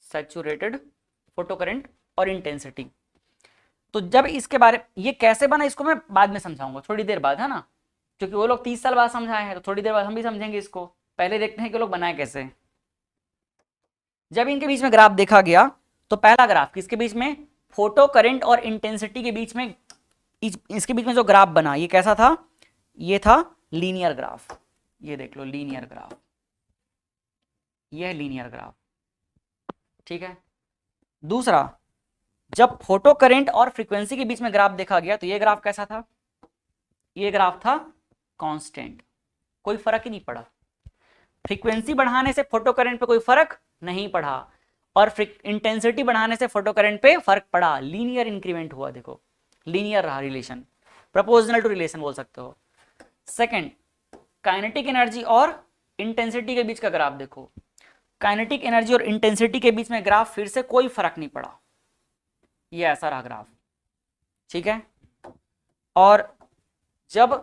सैचुरेटेड फोटोकरेंट और इंटेंसिटी। तो जब इसके बारे ये कैसे बना इसको मैं बाद में समझाऊंगा थोड़ी देर बाद, है ना, क्योंकि वो लोग 30 साल बाद समझाए हैं तो थोड़ी देर बाद हम भी समझेंगे इसको। पहले देखते हैं कि लोग बनाए कैसे। जब इनके बीच में ग्राफ देखा गया तो पहला ग्राफ किसके बीच में, फोटो करंट और इंटेंसिटी के बीच में, इसके बीच में जो ग्राफ बना ये कैसा था, ये था लीनियर ग्राफ। ये देख लो लीनियर ग्राफ, ये है लीनियर ग्राफ, ठीक है। दूसरा, जब फोटो करंट और फ्रीक्वेंसी के बीच में ग्राफ देखा गया तो ये ग्राफ कैसा था, ये ग्राफ था कांस्टेंट, कोई फर्क ही नहीं पड़ा। फ्रीक्वेंसी बढ़ाने से फोटो करंट पे कोई फर्क नहीं पड़ा और इंटेंसिटी बढ़ाने से फोटो करंट पे फर्क पड़ा, लीनियर इंक्रीमेंट हुआ। देखो लीनियर रहा रिलेशन, प्रोपोर्शनल टू रिलेशन बोल सकते हो। सेकंड, काइनेटिक एनर्जी और इंटेंसिटी के बीच का ग्राफ देखो, काइनेटिक एनर्जी और इंटेंसिटी के बीच में ग्राफ फिर से कोई फर्क नहीं पड़ा, ये ऐसा रहा ग्राफ, ठीक है। और जब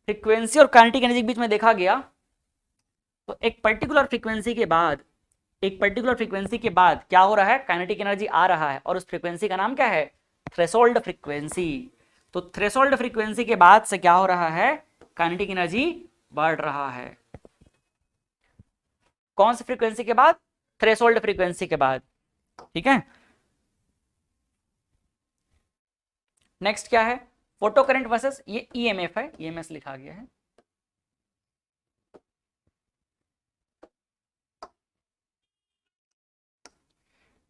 फ्रीक्वेंसी और काइनेटिक एनर्जी के बीच में देखा गया तो एक पर्टिकुलर फ्रीक्वेंसी के बाद, एक पर्टिकुलर फ्रीक्वेंसी के बाद क्या हो रहा है, काइनेटिक एनर्जी आ रहा है और उस फ्रीक्वेंसी का नाम क्या है, थ्रेशोल्ड फ्रीक्वेंसी। तो थ्रेशोल्ड फ्रीक्वेंसी के बाद से क्या हो रहा है, काइनेटिक एनर्जी बढ़ रहा है। कौन सी फ्रीक्वेंसी के बाद, थ्रेशोल्ड फ्रीक्वेंसी के बाद, ठीक है। नेक्स्ट क्या है, फोटो करंट वर्सेस, ये ईएमएफ है, ईएमएस लिखा गया है।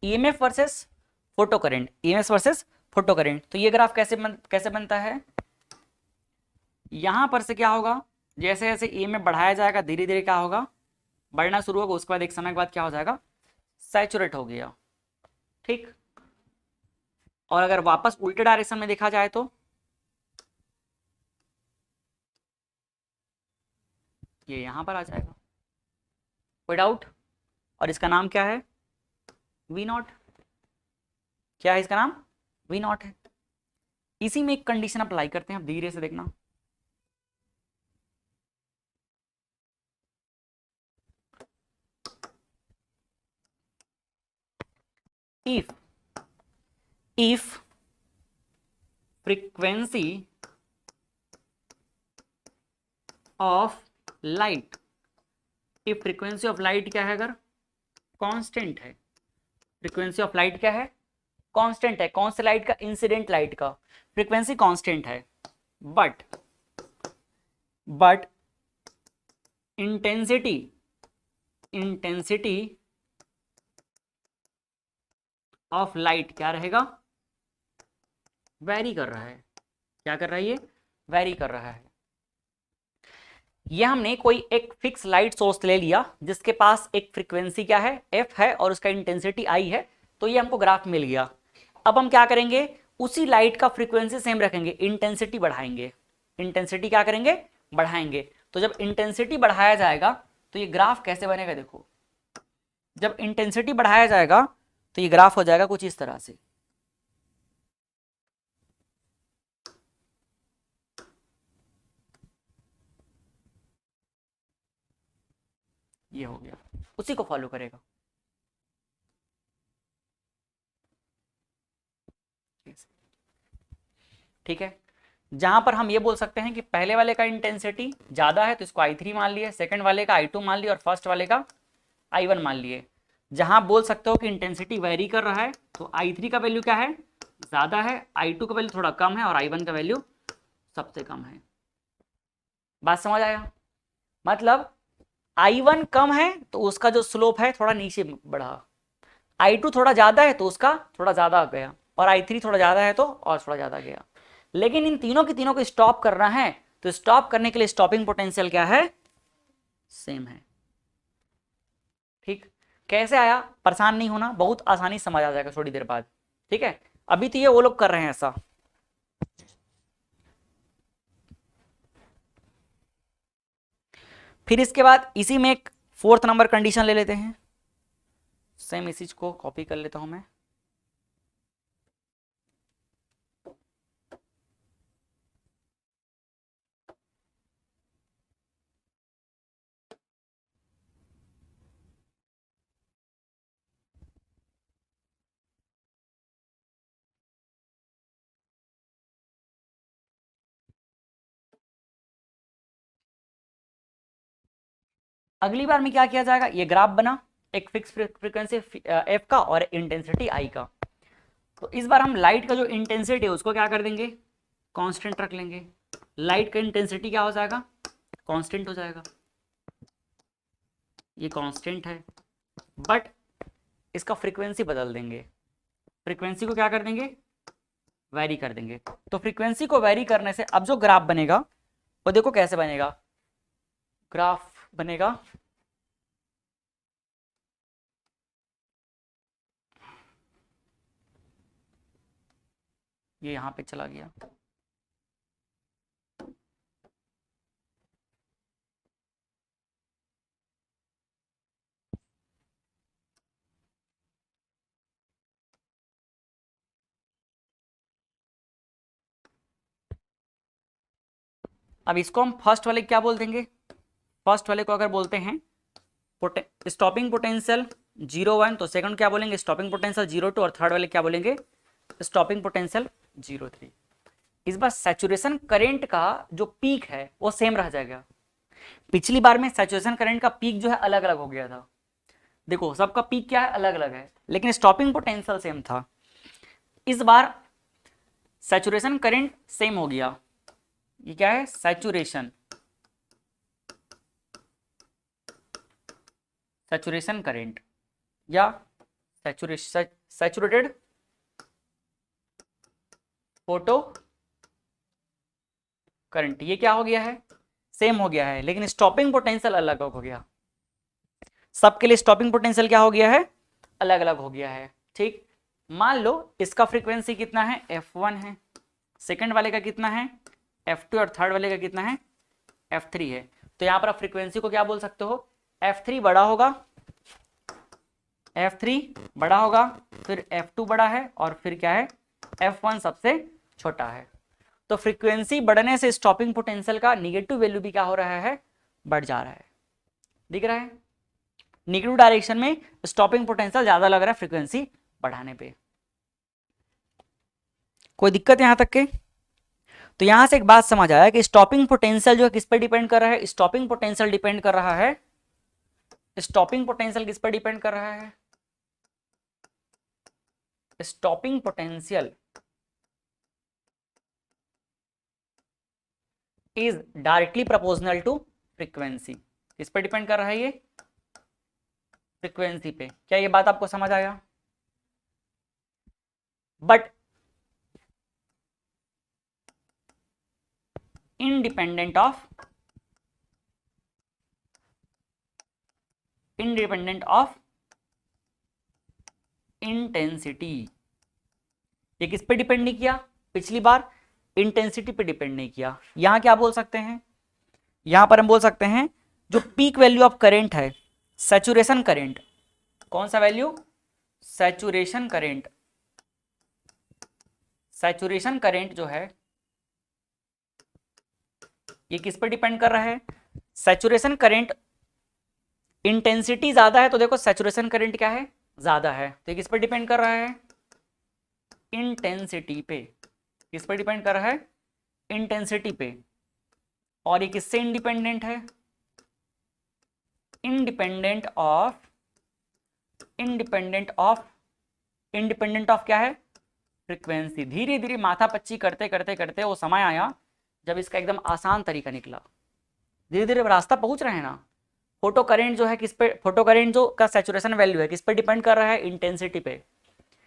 EMF versus photo current, EMS versus photo current. तो ये ग्राफ कैसे बनता है, यहां पर से क्या होगा, जैसे जैसे ईएमएफ बढ़ाया जाएगा धीरे धीरे क्या होगा, बढ़ना शुरू होगा, उसके बाद एक समय के बाद क्या हो जाएगा, सैचुरेट हो गया, ठीक। और अगर वापस उल्टे डायरेक्शन में देखा जाए तो ये यहां पर आ जाएगा, कोई डाउट। और इसका नाम क्या है, वी नॉट, क्या है इसका नाम, वी नॉट है। इसी में एक कंडीशन अप्लाई करते हैं, अब धीरे से देखना। If frequency of light, if frequency of light क्या है, अगर कांस्टेंट है, फ्रीक्वेंसी ऑफ लाइट क्या है, कांस्टेंट है, कौन से लाइट का, इंसिडेंट लाइट का, फ्रीक्वेंसी कांस्टेंट है, बट इंटेंसिटी ऑफ लाइट क्या रहेगा, वेरी कर रहा है, क्या कर रहा है ये, वेरी कर रहा है। ये हमने कोई एक फिक्स लाइट सोर्स ले लिया जिसके पास एक फ्रीक्वेंसी क्या है, एफ है, और उसका इंटेंसिटी आई है, तो ये हमको ग्राफ मिल गया। अब हम क्या करेंगे, उसी लाइट का फ्रीक्वेंसी सेम रखेंगे, इंटेंसिटी बढ़ाएंगे, इंटेंसिटी क्या करेंगे, बढ़ाएंगे। तो जब इंटेंसिटी बढ़ाया जाएगा तो ये ग्राफ कैसे बनेगा, देखो जब इंटेंसिटी बढ़ाया जाएगा तो ये ग्राफ हो जाएगा कुछ इस तरह से, ये हो गया, उसी को फॉलो करेगा। ठीक है, जहां पर हम ये बोल सकते हैं कि पहले वाले का इंटेंसिटी ज्यादा है तो इसको I3 मान लिए, सेकंड वाले का I2 मान लिया और फर्स्ट वाले का I1 मान लिए। जहां बोल सकते हो कि इंटेंसिटी वेरी कर रहा है तो I3 का वैल्यू क्या है, ज्यादा है, I2 का वैल्यू थोड़ा कम है और I1 का वैल्यू सबसे कम है। बात समझ आया, मतलब I1 कम है तो उसका जो स्लोप है थोड़ा नीचे बढ़ा, I2 थोड़ा ज्यादा है तो उसका थोड़ा ज्यादा गया, और I3 थोड़ा ज्यादा है तो और थोड़ा ज्यादा गया। लेकिन इन तीनों की तीनों को स्टॉप करना है तो स्टॉप करने के लिए स्टॉपिंग पोटेंशियल क्या है, सेम है। ठीक, कैसे आया, परेशान नहीं होना, बहुत आसानी से समझ आ जाएगा थोड़ी देर बाद, ठीक है। अभी तो ये वो लोग कर रहे हैं ऐसा। फिर इसके बाद इसी में एक फोर्थ नंबर कंडीशन ले लेते हैं, सेम इसी को कॉपी कर लेता हूं मैं। अगली बार में क्या किया जाएगा, ये ग्राफ बना एक फिक्स फ्रीक्वेंसी एफ का और इंटेंसिटी आई का। तो इस बार हम लाइट का जो इंटेंसिटी है उसको क्या कर देंगे, कांस्टेंट रख लेंगे। लाइट का इंटेंसिटी क्या हो जाएगा, कांस्टेंट हो जाएगा, ये कांस्टेंट है। बट इसका फ्रीक्वेंसी बदल देंगे, फ्रीक्वेंसी को क्या कर देंगे, वैरी कर देंगे। तो फ्रीक्वेंसी को वैरी करने से अब जो ग्राफ बनेगा वो देखो कैसे बनेगा, ग्राफ बनेगा ये यहां पे चला गया, अब इसको हम फर्स्ट वाले क्या बोल देंगे, फर्स्ट वाले को अगर बोलते हैं स्टॉपिंग पोटेंशियल 0 1, तो सेकंड क्या बोलेंगे स्टॉपिंग पोटेंशियल 0 2, और थर्ड वाले क्या बोलेंगे स्टॉपिंग पोटेंशियल 0 3। इस बार सैचुरेशन करंट का जो पीक है वो सेम रह जाएगा। पिछली बार में सैचुरेशन करंट का पीक जो है अलग अलग हो गया था, देखो सबका पीक क्या है अलग अलग है, लेकिन स्टॉपिंग पोटेंशियल सेम था। इस बार सैचुरेशन करंट सेम हो गया, ये क्या है सैचुरेशन करंट या सैचुरेटेड फोटो करंट, ये क्या हो गया है सेम हो गया है, लेकिन स्टॉपिंग पोटेंशियल अलग अलग हो गया। सबके लिए स्टॉपिंग पोटेंशियल क्या हो गया है अलग अलग हो गया है। ठीक, मान लो इसका फ्रीक्वेंसी कितना है f1 है, सेकंड वाले का कितना है f2 और थर्ड वाले का कितना है f3 है। तो यहां पर आप फ्रीक्वेंसी को क्या बोल सकते हो f3 बड़ा होगा, f3 बड़ा होगा, फिर f2 बड़ा है, और फिर क्या है f1 सबसे छोटा है। तो फ्रीक्वेंसी बढ़ने से स्टॉपिंग पोटेंशियल का निगेटिव वैल्यू भी क्या हो रहा है बढ़ जा रहा है, दिख रहा है निगेटिव डायरेक्शन में स्टॉपिंग पोटेंशियल ज्यादा लग रहा है फ्रीक्वेंसी बढ़ाने पे। कोई दिक्कत यहां तक के? तो यहां से एक बात समझ आया कि स्टॉपिंग पोटेंशियल जो है किस पर डिपेंड कर रहा है, स्टॉपिंग पोटेंशियल डिपेंड कर रहा है, स्टॉपिंग पोटेंशियल किस पर डिपेंड कर रहा है, stopping potential is directly proportional to frequency. किस पर डिपेंड कर रहा है ये फ्रीक्वेंसी पे। क्या ये बात आपको समझ आया? बट इंडिपेंडेंट ऑफ इंटेंसिटी, ये किस पे डिपेंड नहीं किया पिछली बार, इंटेंसिटी पे डिपेंड नहीं किया। यहां क्या बोल सकते हैं, यहां पर हम बोल सकते हैं जो पीक वैल्यू ऑफ करंट है सैचुरेशन करंट, कौन सा value saturation current, saturation current जो है ये किस पर डिपेंड कर रहा है, सैचुरेशन करंट इंटेंसिटी ज्यादा है तो देखो सैचुरेशन करंट क्या है ज्यादा है, तो ये किस पर डिपेंड कर रहा है इंटेंसिटी पे। किस पर डिपेंड कर रहा है इंटेंसिटी पे। और ये किससे इंडिपेंडेंट है इंडिपेंडेंट ऑफ क्या है फ्रीक्वेंसी। धीरे धीरे माथा पच्ची करते करते करते वो समय आया जब इसका एकदम आसान तरीका निकला। धीरे धीरे रास्ता पहुंच रहे हैं ना। फोटो करंट जो है किस पे, फोटो करंट जो का सैचुरेशन वैल्यू है किस पे डिपेंड कर रहा है इंटेंसिटी पे,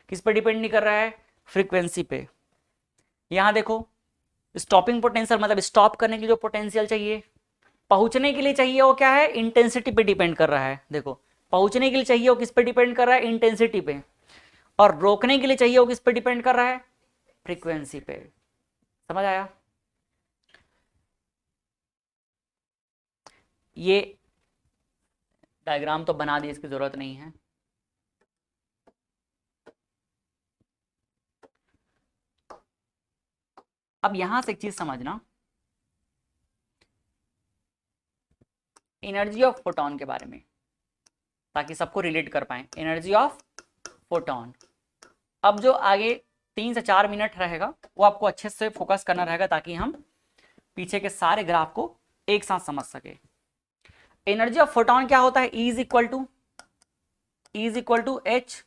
किस पे डिपेंड नहीं कर रहा है फ्रीक्वेंसी पे। यहां देखो स्टॉपिंग पोटेंशियल मतलब स्टॉप करने की जो पोटेंशियल चाहिए, पहुंचने के लिए चाहिए वो क्या है इंटेंसिटी पे डिपेंड कर रहा है। देखो पहुंचने के लिए चाहिए वो किस पे डिपेंड कर रहा है इंटेंसिटी पे, और रोकने के लिए चाहिए वो किस पे डिपेंड कर रहा है फ्रीक्वेंसी पे। समझ आया? ये डायग्राम तो बना दी, इसकी जरूरत नहीं है। अब यहां से एक चीज समझना, एनर्जी ऑफ फोटोन के बारे में, ताकि सबको रिलेट कर पाए। एनर्जी ऑफ फोटोन, अब जो आगे 3 से 4 मिनट रहेगा वो आपको अच्छे से फोकस करना रहेगा ताकि हम पीछे के सारे ग्राफ को एक साथ समझ सके। एनर्जी ऑफ फोटोन क्या होता है, E is equal to H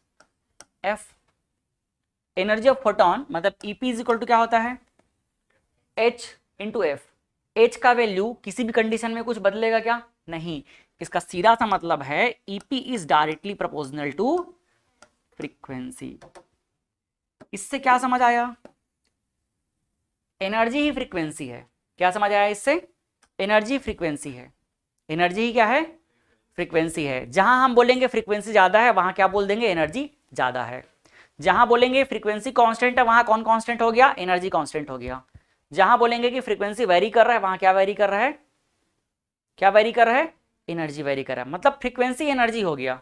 F. Energy of photon मतलब ईपी इज इक्वल टू क्या होता है, एच इंटू एफ। एच का वैल्यू किसी भी कंडीशन में कुछ बदलेगा क्या, नहीं। इसका सीधा सा मतलब है EP is directly proportional to frequency. इससे क्या समझ आया, एनर्जी ही फ्रीक्वेंसी है। क्या समझ आया इससे, एनर्जी फ्रीक्वेंसी है। एनर्जी ही क्या है, फ्रीक्वेंसी है। जहां हम बोलेंगे फ्रीक्वेंसी ज्यादा है वहां क्या बोल देंगे, एनर्जी ज्यादा है। जहां बोलेंगे फ्रीक्वेंसी कांस्टेंट है वहां कौन कांस्टेंट हो गया, एनर्जी कांस्टेंट हो गया। जहां बोलेंगे कि फ्रीक्वेंसी वेरी कर रहा है वहां क्या वेरी कर रहा है, क्या वेरी कर रहा है, एनर्जी वेरी कर रहा है। मतलब फ्रीक्वेंसी एनर्जी हो गया।